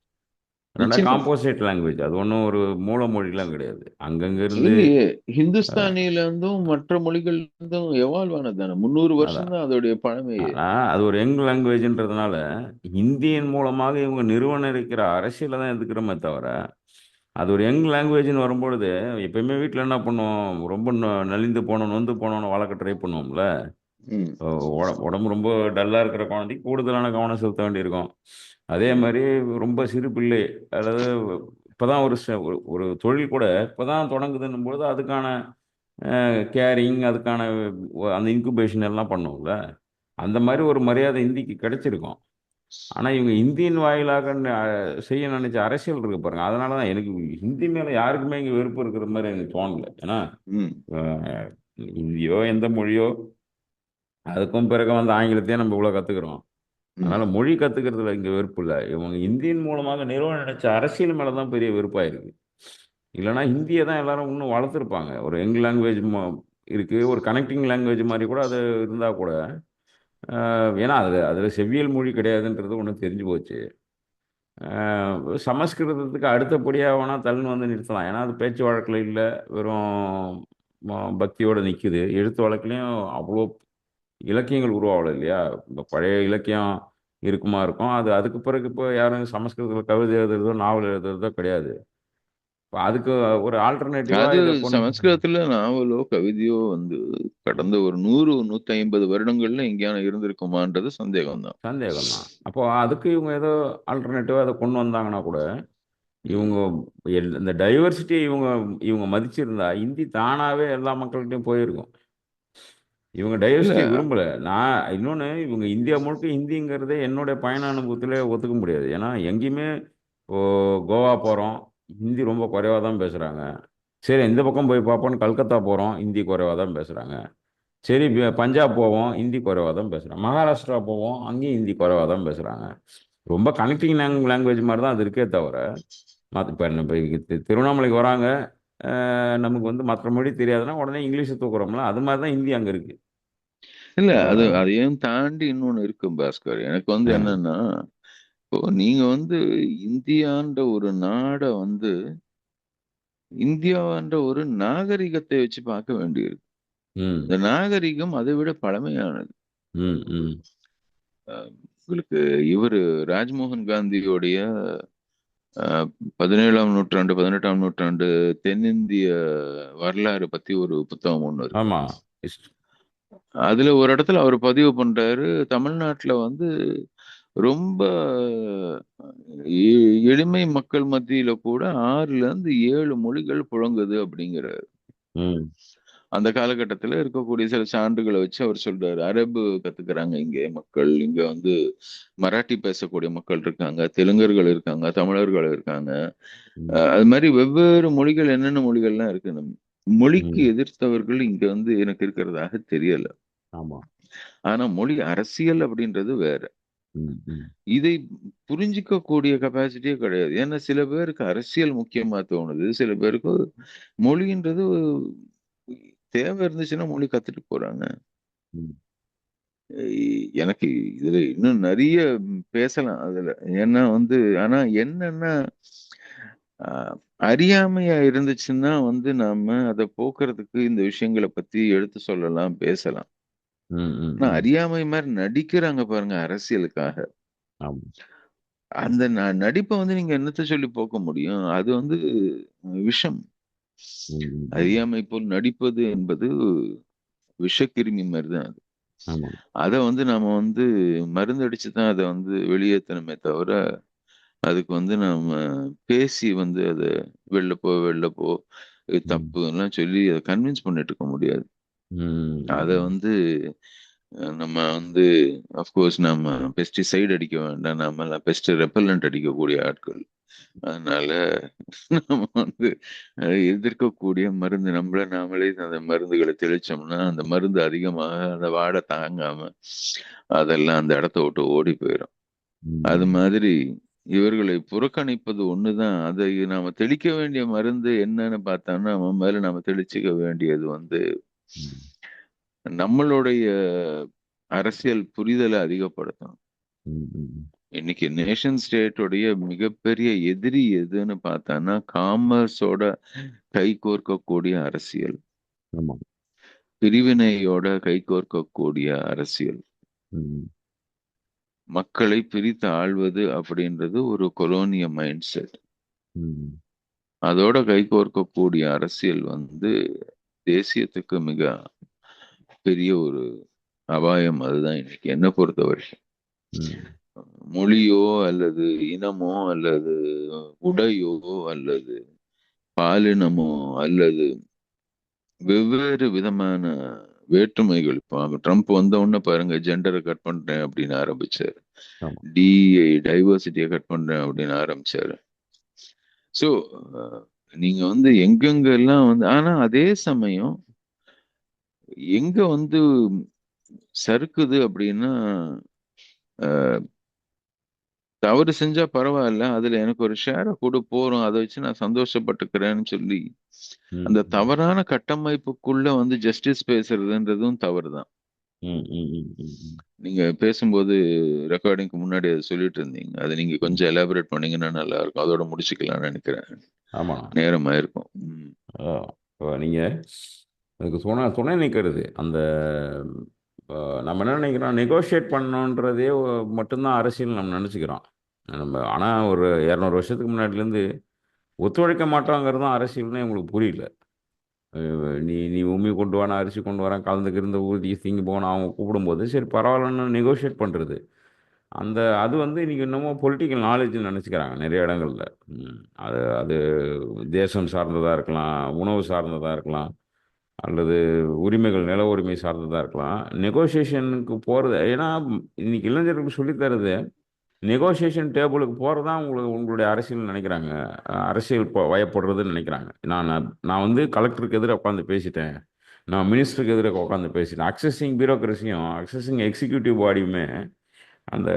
ரெண்டா நிச்சயமா. Composite language. அது ஒன்றும் ஒரு மூல மொழிலாம் கிடையாது. அங்கங்க இருந்து இல்லையே, ஹிந்துஸ்தானில இருந்தும் மற்ற மொழிகள் இருந்தும் எவால்வ் ஆனது தானே. 300 வருஷம் அதான். தான் அதோடைய பழமையே. ஆனா அது ஒரு யங் லாங்குவேஜ்ன்றதுனால ஹிந்தியின் மூலமாக இவங்க நிறுவனம் இருக்கிற அரசியலை தான் எதுக்குறோமே தவிர அது ஒரு யங் லாங்குவேஜ்னு வரும்பொழுது எப்பயுமே வீட்டில் என்ன பண்ணுவோம், ரொம்ப நலிந்து போனோம் நொந்து போனோன்னு வளர்க்க ட்ரை பண்ணுவோம்ல. ம் உடம்பு ரொம்ப டல்லாக இருக்கிற குழந்தைக்கு கூடுதலான கவனம் செலுத்த வேண்டியிருக்கும். அதே ம் மாதிரி ரொம்ப சிறு பிள்ளை, அதாவது இப்போதான் ஒரு தொழில் கூட இப்போதான் தொடங்குதுன்னும் பொழுது அதுக்கான கேரிங், அதுக்கான அந்த இன்குபேஷன் எல்லாம் பண்ணுவோம்ல. அந்த மாதிரி ஒரு மரியாதை இந்திக்கு கிடைச்சிருக்கும். ஆனால் இவங்க இந்தியின் வாயிலாக செய்ய நினைச்ச அரசியல் இருக்கு பாருங்க. அதனால தான் எனக்கு ஹிந்தி மேலே யாருக்குமே இங்கே வெறுப்பு இருக்கிற மாதிரி எனக்கு தோணல. ஏன்னா ம் அஹ், இந்தியோ எந்த மொழியோ அதுக்கும் பிறகு வந்து ஆங்கிலத்தையே நம்ம இவ்வளோ கற்றுக்குறோம். ம் அதனால மொழி கற்றுக்கிறதுல இங்கே வெறுப்பு இல்லை. இவங்க இந்தியின் மூலமாக நிறுவ நினைச்ச அரசியல் மேலே தான் பெரிய வெறுப்பாயிருக்கு. இல்லைன்னா ஹிந்தியை தான் எல்லாரும் இன்னும் வளர்த்துருப்பாங்க. ஒரு யங் லாங்குவேஜ் இருக்கு, ஒரு கனெக்டிங் லாங்குவேஜ் மாதிரி கூட அது இருந்தால் கூட ஏன்னா அதில் செவ்வியல் மொழி கிடையாதுன்றது ஒன்று தெரிஞ்சு போச்சு. சமஸ்கிருதத்துக்கு அடுத்தபடியாக வேணால் தள்ளுன்னு வந்து நிறுத்தலாம். ஏன்னா அது பேச்சு வழக்கில் இல்லை, வெறும் பக்தியோடு நிற்குது. எழுத்து வழக்குலையும் அவ்வளோ இலக்கியங்கள் உருவாகலை இல்லையா. இப்போ பழைய இலக்கியம் இருக்கும். அது அதுக்கு பிறகு இப்போ யாரும் சமஸ்கிருதத்தில் கவிதை எழுதுறதோ நாவல் எழுதுறதோ கிடையாது. இப்போ அதுக்கு ஒரு ஆல்டர்னேட்டிவாக அது இதை கொண்டு. சமஸ்கிருதத்துல நாவலோ கவிதையோ வந்து கடந்த ஒரு 100 150 வருடங்கள்ல எங்கேயான இருந்திருக்குமான்றது சந்தேகம்தான். சந்தேகம் தான். அப்போ அதுக்கு இவங்க ஏதோ ஆல்டர்னேட்டிவாக அதை கொண்டு வந்தாங்கன்னா கூட இவங்க ம். இந்த டைவர்சிட்டி இவங்க இவங்க மதிச்சிருந்தா இந்தி தானாகவே எல்லா மக்கள்கிட்டையும் போயிருக்கும். இவங்க இல்ல. டைவர்சிட்டி விரும்பல. நான் இன்னொன்று, இவங்க இந்தியா முழுக்க ஹிந்திங்கிறதே என்னுடைய பயண அனுபவத்தில் ஒத்துக்க முடியாது. ஏன்னா எங்கேயுமே இப்போ கோவா போகிறோம், ஹிந்தி ரொம்ப குறைவாக தான் பேசுகிறாங்க. சரி இந்த பக்கம் போய் பார்ப்போம், கல்கத்தா போகிறோம், ஹிந்தி குறைவாக தான் பேசுகிறாங்க. சரி பஞ்சாப் போவோம், ஹிந்தி குறைவாக தான் பேசுகிறாங்க. மகாராஷ்டிரா போவோம், அங்கேயும் ஹிந்தி குறைவாக தான் பேசுகிறாங்க. ரொம்ப கனெக்டிங் லாங்குவேஜ் மாதிரி தான் அது இருக்கே தவிர இப்போ இப்போ திருவண்ணாமலைக்கு வராங்க, நமக்கு வந்து மற்ற மொழி தெரியாதுன்னா உடனே இங்கிலீஷை தூக்குறோம்ல, அது மாதிரி தான் ஹிந்தி அங்கே இருக்கு. இல்ல அது அஹ் அதையும் தாண்டி இன்னொன்னு இருக்கு பாஸ்கர். எனக்கு வந்து அஹ் என்னன்னா, இப்போ நீங்க வந்து இந்தியான்ற ஒரு நாட வந்து இந்தியான்ற ஒரு நாகரிகத்தை வச்சு பார்க்க வேண்டியிருக்கு. ம் இந்த நாகரிகம் அதை விட பழமையானது. ம் ம் அஹ் உங்களுக்கு இவரு ராஜ்மோகன் காந்தியோடைய 17ஆம் நூற்றாண்டு 18ஆம் நூற்றாண்டு தென்னிந்திய வரலாறு பத்தி ஒரு புத்தகம் ஒண்ணு இருக்கு. ஆமாம். அதுல ஒரு இடத்துல அவர் பதிவு பண்றாரு, தமிழ்நாட்டுல வந்து ரொம்ப எளிமை மக்கள் மத்தியில கூட 6ல இருந்து 7 மொழிகள் புழங்குது அப்படிங்கிறாரு. ம் அந்த காலகட்டத்துல இருக்கக்கூடிய சில சான்றுகளை வச்சு அவர் சொல்றாரு, அரபு கத்துக்கிறாங்க இங்க மக்கள், இங்க வந்து மராட்டி பேசக்கூடிய மக்கள் இருக்காங்க, தெலுங்கர்கள் இருக்காங்க, தமிழர்கள் இருக்காங்க. ம் அது மாதிரி வெவ்வேறு மொழிகள், என்னென்ன மொழிகள்லாம் இருக்கு. மொழிக்கு ம் எதிர்த்தவர்கள் இங்க வந்து எனக்கு இருக்கிறதாக தெரியல. ஆமாம். ஆனா மொழி அரசியல் அப்படின்றது வேற. ம் ம் இதை புரிஞ்சிக்க கூடிய கெப்பாசிட்டியே கிடையாது. ஏன்னா சில பேருக்கு அரசியல் முக்கியமா தோணுது, சில பேருக்கு மொழின்றது தேவை இருந்துச்சுன்னா மொழி கத்துட்டு போறாங்க. ம் எனக்கு இதுல இன்னும் நிறைய பேசலாம் அதுல. ஏன்னா வந்து ஆனா என்னன்னா, ஆஹ், அறியாமையா இருந்துச்சுன்னா வந்து நாம அதை போக்குறதுக்கு இந்த விஷயங்களை பத்தி எடுத்து சொல்லலாம், பேசலாம். ம் ம் ஆனா ம் அறியாமை மாதிரி நடிக்கிறாங்க பாருங்க அரசியலுக்காக. ஆமாம். அந்த நடிப்பை வந்து நீங்க என்னத்த சொல்லி போக்க முடியும்? அது வந்து விஷம். ம் ம் ம் அறியாமை போல் நடிப்பது என்பது விஷக்கிருமி மாதிரி தான் அது. ஆமாம். அதை வந்து நாம வந்து மருந்தடிச்சு தான் அதை வந்து வெளியேற்றணுமே தவிர, அதுக்கு வந்து நாம பேசி வந்து அதை வெளில போ வெளில போ, இது ம் தப்பு எல்லாம் சொல்லி அதை கன்வின்ஸ் பண்ணிட்டு இருக்க முடியாது. ம் அதை ம் வந்து நம்ம வந்து அஃப்கோர்ஸ் நம்ம பெஸ்டிசைடு அடிக்க வேண்டாம், நம்ம பெஸ்ட் ரெப்பல்லண்ட் அடிக்கக்கூடிய ஆட்கள். அதனால நம்ம வந்து எதிர்க்கக்கூடிய மருந்து நம்மள நாமளே அந்த மருந்துகளை தெளிச்சோம்னா அந்த மருந்து அதிகமாக அந்த வாடை தாங்காம அதெல்லாம் அந்த இடத்த விட்டு ஓடி போயிடும். அது ம் மாதிரி இவர்களை புறக்கணிப்பது ஒண்ணுதான். அதை நாம தெளிக்க வேண்டிய மருந்து என்னன்னு பார்த்தோம்னா, அவன் மேல நாம தெளிச்சுக்க வேண்டியது வந்து ம் நம்மளுடைய அரசியல் புரிதலை அதிகப்படுத்தணும். ம் ம் இன்னைக்கு நேஷன் ஸ்டேட்டுடைய மிகப்பெரிய எதிரி எதுன்னு பார்த்தான்னா, காமர்ஸோட கைகோர்க்கக்கூடிய அரசியல், ஆமாம். பிரிவினையோட கைகோர்க்கக்கூடிய அரசியல், ம் மக்களை பிரித்து ஆள்வது அப்படின்றது ஒரு கொலோனிய மைண்ட் செட். ம் அதோட கைகோர்க்கக்கூடிய அரசியல் வந்து தேசியத்துக்கு மிக பெரிய ஒரு அபாயம். அதுதான் இன்னைக்கு என்ன பொறுத்தவரை. ம் மொழியோ அல்லது இனமோ அல்லது உடையோ அல்லது பாலினமோ அல்லது வெவ்வேறு விதமான வேற்றுமைகள். இப்போ ட்ரம்ப் வந்த உடனே பாருங்க, ஜெண்டரை கட் பண்றேன் அப்படின்னு ஆரம்பிச்சாரு. ஆமாம். டைவர்சிட்டியை கட் பண்றேன் அப்படின்னு ஆரம்பிச்சாரு. ஸோ நீங்க வந்து எங்கெங்க எல்லாம் வந்து, ஆனா அதே சமயம் எங்க வந்து சறுக்குது அப்படின்னா, தவறு செஞ்சா பரவாயில்ல, அதுல எனக்கு ஒரு ஷேரை கொடு போறோம், அதை வச்சு நான் சந்தோஷப்பட்டுக்கிறேன்னு சொல்லி ம் அந்த ம் தவறான கட்டமைப்புக்குள்ள வந்து ஜஸ்டிஸ் பேசுறதுன்றதும் தவறுதான். ம் ம் ம் ம் ம் நீங்க பேசும்போது ரெக்கார்டிங்க்கு முன்னாடி அதை சொல்லிட்டு இருந்தீங்க. அதை நீங்க ம். கொஞ்சம் எலாபரேட் பண்ணீங்கன்னா நல்லா இருக்கும். அதோட முடிச்சுக்கலாம்னு நினைக்கிறேன். ஆமாம். நேரம் ஆயிருக்கும். ம். இப்போ நீங்கள் அதுக்கு துணை நிற்கிறது அந்த இப்போ நம்ம என்ன நினைக்கிறோம், நெகோஷியேட் பண்ணணுன்றதே மட்டும்தான் அரசியல் நம்ம நினச்சிக்கிறோம். நம்ம ஆனால் ஒரு 200 வருஷத்துக்கு முன்னாடிலேருந்து ஒத்துழைக்க மாட்டோங்கிறது தான் அரசியல்னு உங்களுக்கு புரியல. நீ நீ உம்மி கொண்டு வா, நான் அரிசி கொண்டு வரேன், கலந்துக்கிருந்த ஊதி திங்கி போன அவங்க கூப்பிடும்போது சரி பரவாயில்லன்னு நெகோஷியேட் பண்ணுறது. அது வந்து இன்னைக்கு இன்னமும் பொலிட்டிக்கல் நாலேஜ்னு நினச்சிக்கிறாங்க நிறைய இடங்கள்ல. ம். அது அது தேசம் சார்ந்ததாக இருக்கலாம், உணவு சார்ந்ததாக இருக்கலாம், அல்லது உரிமைகள் நில உரிமை சார்ந்ததாக இருக்கலாம். நெகோசியேஷனுக்கு போகிறது ஏன்னா இன்னைக்கு இளைஞர்களுக்கு சொல்லித்தரது நெகோசியேஷன் டேபிளுக்கு போகிறது தான் உங்களுடைய அரசியல் நினைக்கிறாங்க. அரசியல் வயப்படுறதுன்னு நினைக்கிறாங்க. நான் நான் நான் வந்து கலெக்டருக்கு எதிராக உட்காந்து பேசிட்டேன், நான் மினிஸ்டருக்கு எதிராக உட்காந்து பேசிட்டேன். அக்சஸிங் பியூரோக்ரஸியும் அக்சஸிங் எக்ஸிக்யூட்டிவ் பாடியுமே அந்த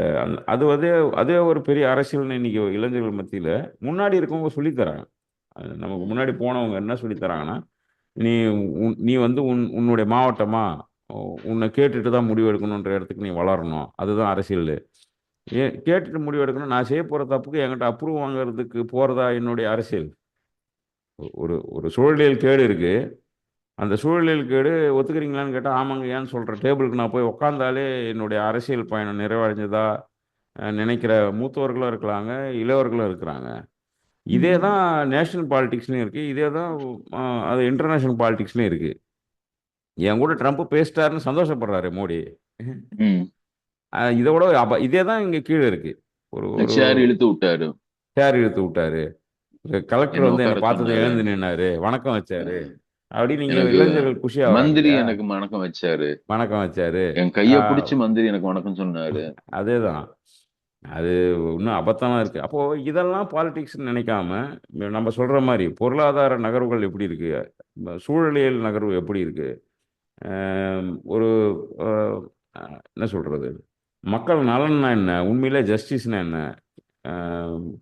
அது அதே அதே ஒரு பெரிய அரசியல்னு இன்னைக்கு இளைஞர்கள் மத்தியில் முன்னாடி இருக்கவங்க சொல்லித்தராங்க. நமக்கு முன்னாடி போனவங்க என்ன சொல்லித்தராங்கன்னா, நீ நீ வந்து உன்னுடைய மாவட்டமா உன்னை கேட்டுட்டு தான் முடிவு எடுக்கணுன்ற இடத்துக்கு நீ வளரணும், அதுதான் அரசியல். ஏன் கேட்டுட்டு முடிவு எடுக்கணும்? நான் செய்ய போற தப்புக்கு என்கிட்ட அப்ரூவ் வாங்குறதுக்கு போறதா என்னுடைய அரசியல்? ஒரு ஒரு சூழலியல் கேடு இருக்கு. அந்த சூழலியல் கேடு ஒத்துக்கிறீங்களான்னு கேட்டா ஆமாங்க ஏன்னு சொல்ற டேபிளுக்கு நான் போய் உட்காந்தாலே என்னுடைய அரசியல் பயணம் நிறைவடைஞ்சதா நினைக்கிற மூத்தவர்களும் இருக்கிறாங்க, இளையவர்களும் இருக்கிறாங்க. இதே தான் நேஷனல் பாலிடிக்ஸ்லயும் இருக்கு, இதே தான் அது இன்டர்நேஷனல் பாலிடிக்ஸ்லயும் இருக்கு. என் கூட ட்ரம்ப் பேசிட்டாருன்னு சந்தோஷப்படுறாரு மோடி. ம். இதை விட இதே தான் இங்க கீழே இருக்கு. ஒரு ஒரு சேர் இழுத்து விட்டாரு. சேர் இழுத்து விட்டாரு. கலெக்டர் என்ன வந்து என்னை உட்கார பார்த்தது சொன்னாரு. எழுந்து நின்னாரு, வணக்கம் வச்சாரு. ம். அப்படி நீங்க எனக்கு இளைஞர்கள் குஷி ஆகுறாங்க மந்திரி இல்லையா? எனக்கு வணக்கம் வச்சாரு. வணக்கம் வச்சாரு. என் கைய ஆஹ் பிடிச்சு மந்திரி எனக்கு வணக்கம் சொன்னாரு. அதேதான். அது இன்னும் அபத்தமா இருக்கு. அப்போ இதெல்லாம் பாலிடிக்ஸ் நினைக்காம நம்ம சொல்ற மாதிரி பொருளாதார நகர்வுகள் எப்படி இருக்கு, சூழலியல் நகர்வு எப்படி இருக்கு, ஒரு என்ன சொல்றது, மக்கள் நலன்னா என்ன, உண்மையிலே ஜஸ்டிஸ்னா என்ன,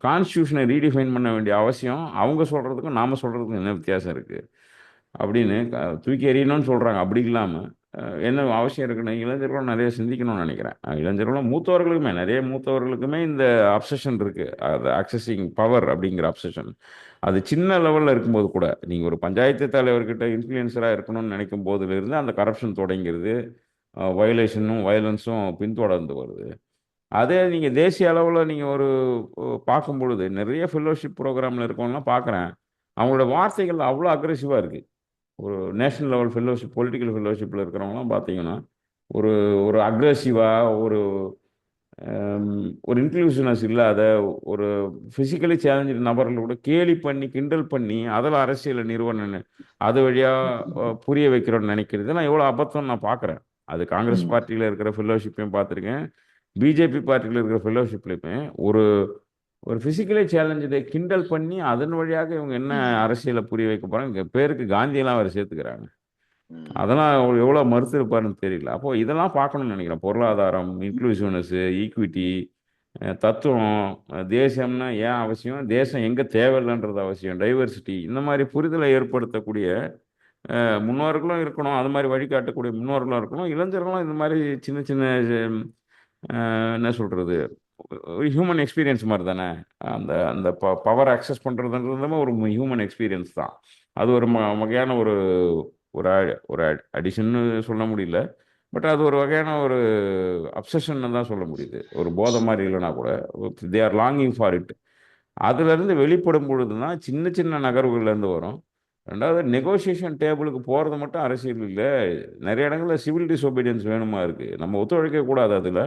கான்ஸ்டியூஷனை ரீடிஃபைன் பண்ண வேண்டிய அவசியம் அவங்க சொல்கிறதுக்கும் நாம் சொல்கிறதுக்கும் என்ன வித்தியாசம் இருக்குது அப்படின்னு தூக்கி எறியணும்னு சொல்கிறாங்க. அப்படி இல்லாமல் என்ன அவசியம் இருக்குன்னு இளைஞர்களும் நிறைய சிந்திக்கணும்னு நினைக்கிறேன். இளைஞர்களும் மூத்தவர்களுக்குமே நிறைய மூத்தவர்களுக்குமே இந்த அப்சஷன் இருக்குது, அது அக்சஸிங் பவர் அப்படிங்கிற அப்சஷன். அது சின்ன லெவலில் இருக்கும்போது கூட நீங்கள் ஒரு பஞ்சாயத்து தலைவர்கிட்ட இன்ஃப்ளூயன்சராக இருக்கணும்னு நினைக்கும் போதுலேருந்து அந்த கரப்ஷன் தொடங்கிறது, வயலேஷனும் வயலன்ஸும் பின்தொடர்ந்து வருது. அதே நீங்கள் தேசிய அளவில் நீங்கள் ஒரு பார்க்கும் பொழுது நிறைய ஃபெல்லோஷிப் ப்ரோக்ராமில் இருக்கவங்கலாம் பார்க்குறேன், அவங்களோட வார்த்தைகள் அவ்வளோ அக்ரெசிவாக இருக்குது. ஒரு நேஷனல் லெவல் ஃபெல்லோஷிப் பொலிட்டிக்கல் ஃபெல்லோஷிப்பில் இருக்கிறவங்களாம் பார்த்தீங்கன்னா ஒரு ஒரு அக்ரெசிவாக ஒரு இன்க்ளூசிவ்னஸ் இல்லாத ஒரு ஃபிசிக்கலி சேலஞ்சு நபர்கள் கூட கேலி பண்ணி கிண்டல் பண்ணி அதில் அரசியலை நிறுவனம் அது வழியாக புரிய வைக்கிறோன்னு நினைக்கிறது நான் எவ்வளோ அபத்தம் நான் பார்க்குறேன். அது காங்கிரஸ் ம். பார்ட்டியில் இருக்கிற ஃபெல்லோஷிப்பையும் பார்த்துருக்கேன், பிஜேபி பார்ட்டியில் இருக்கிற ஃபெல்லோஷிப்லையுமே ஒரு ஒரு ஃபிசிக்கலி சேலஞ்சதை கிண்டல் பண்ணி அதன் வழியாக இவங்க என்ன அரசியலை புரிய வைக்க போகிறாங்க. இங்கே பேருக்கு காந்தியெல்லாம் அவர் சேர்த்துக்கிறாங்க. ம். அதெல்லாம் அவர் எவ்வளோ மறுத்திருப்பாருன்னு தெரியல. அப்போ இதெல்லாம் பார்க்கணும்னு நினைக்கிறேன். பொருளாதாரம், இன்க்ளூசிவ்னஸ், ஈக்விட்டி, தத்துவம், தேசம்னா ஏன் அவசியம், தேசம் எங்கே தேவையில்லைன்றது அவசியம், டைவர்சிட்டி, இந்த மாதிரி புரிதலை ஏற்படுத்தக்கூடிய முன்னோர்களும் இருக்கணும், அது மாதிரி வழிகாட்டக்கூடிய முன்னோர்களும் இருக்கணும், இளைஞர்களும் இந்த மாதிரி சின்ன சின்ன என்ன சொல்கிறது, ஒரு ஹியூமன் எக்ஸ்பீரியன்ஸ் மாதிரி தானே. அந்த அந்த பவர் அக்சஸ் பண்ணுறதுன்றதுமே ஒரு ஹியூமன் எக்ஸ்பீரியன்ஸ் தான். அது ஒரு வகையான ஒரு ஒரு ஒரு அடிஷன்னு சொல்ல முடியல, பட் அது ஒரு வகையான ஒரு அப்சஷன் தான் சொல்ல முடியுது. ஒரு போதை மாதிரி இல்லைனா கூட they are longing for it. அதுலேருந்து வெளிப்படும் பொழுது தான் சின்ன சின்ன நகர்வுகள்லேருந்து வரும். ரெண்டாவது நெகோசியேஷன் டேபிளுக்கு போகிறது மட்டும் அரசியல் இல்லை, நிறைய இடங்களில் சிவில் டிசோபீடியன்ஸ் வேணுமா இருக்குது. நம்ம ஒத்துழைக்க கூடாது அதில்.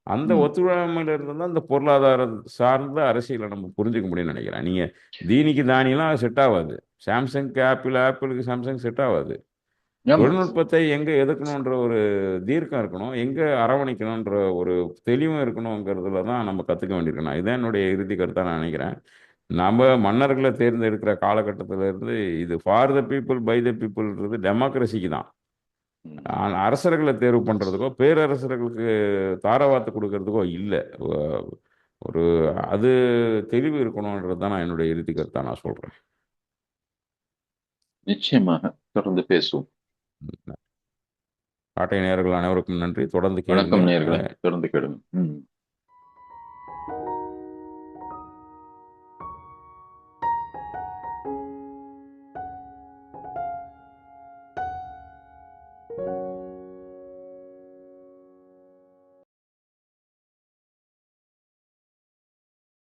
அந்த ம். ஒத்துழைமையில இருந்து தான் இந்த பொருளாதார சார்ந்த அரசியலை நம்ம புரிஞ்சுக்க முடியும்னு நினைக்கிறேன். நீங்கள் தீனிக்கு தானியெல்லாம் செட் ஆகாது, சாம்சங்க்கு ஆப்பிள், ஆப்பிளுக்கு சாம்சங் செட் ஆகாது. ஆமா. தொழில்நுட்பத்தை எங்கே எதுக்கணுன்ற ஒரு தீர்க்கம் இருக்கணும், எங்கே அரவணைக்கணுன்ற ஒரு தெளிவும் இருக்கணுங்கிறதுல தான் நம்ம கற்றுக்க வேண்டியிருக்கணும். இதுதான் என்னுடைய இறுதி கருத்தாக நான் நினைக்கிறேன். நம்ம மன்னர்களை தேர்ந்தெடுக்கிற காலகட்டத்தில் இருந்து இது for the people by the பீப்புள்ன்றது டெமோக்ரஸிக்கு தான். ம். அரசர்களை தேர்வு பண்ணுறதுக்கோ பேரரசர்களுக்கு தாரவாத்து கொடுக்கறதுக்கோ இல்லை. ஒரு அது தெளிவு இருக்கணுன்றது தான் நான் என்னுடைய இறுதி கருத்தாக நான் சொல்கிறேன். நிச்சயமாக தொடர்ந்து பேசுவோம். காட்டை நேயர்கள் அனைவருக்கும் நன்றி. தொடர்ந்து கேளுங்க. வணக்கம் நேயர்களே, தொடர்ந்து கேளுங்க. ம்.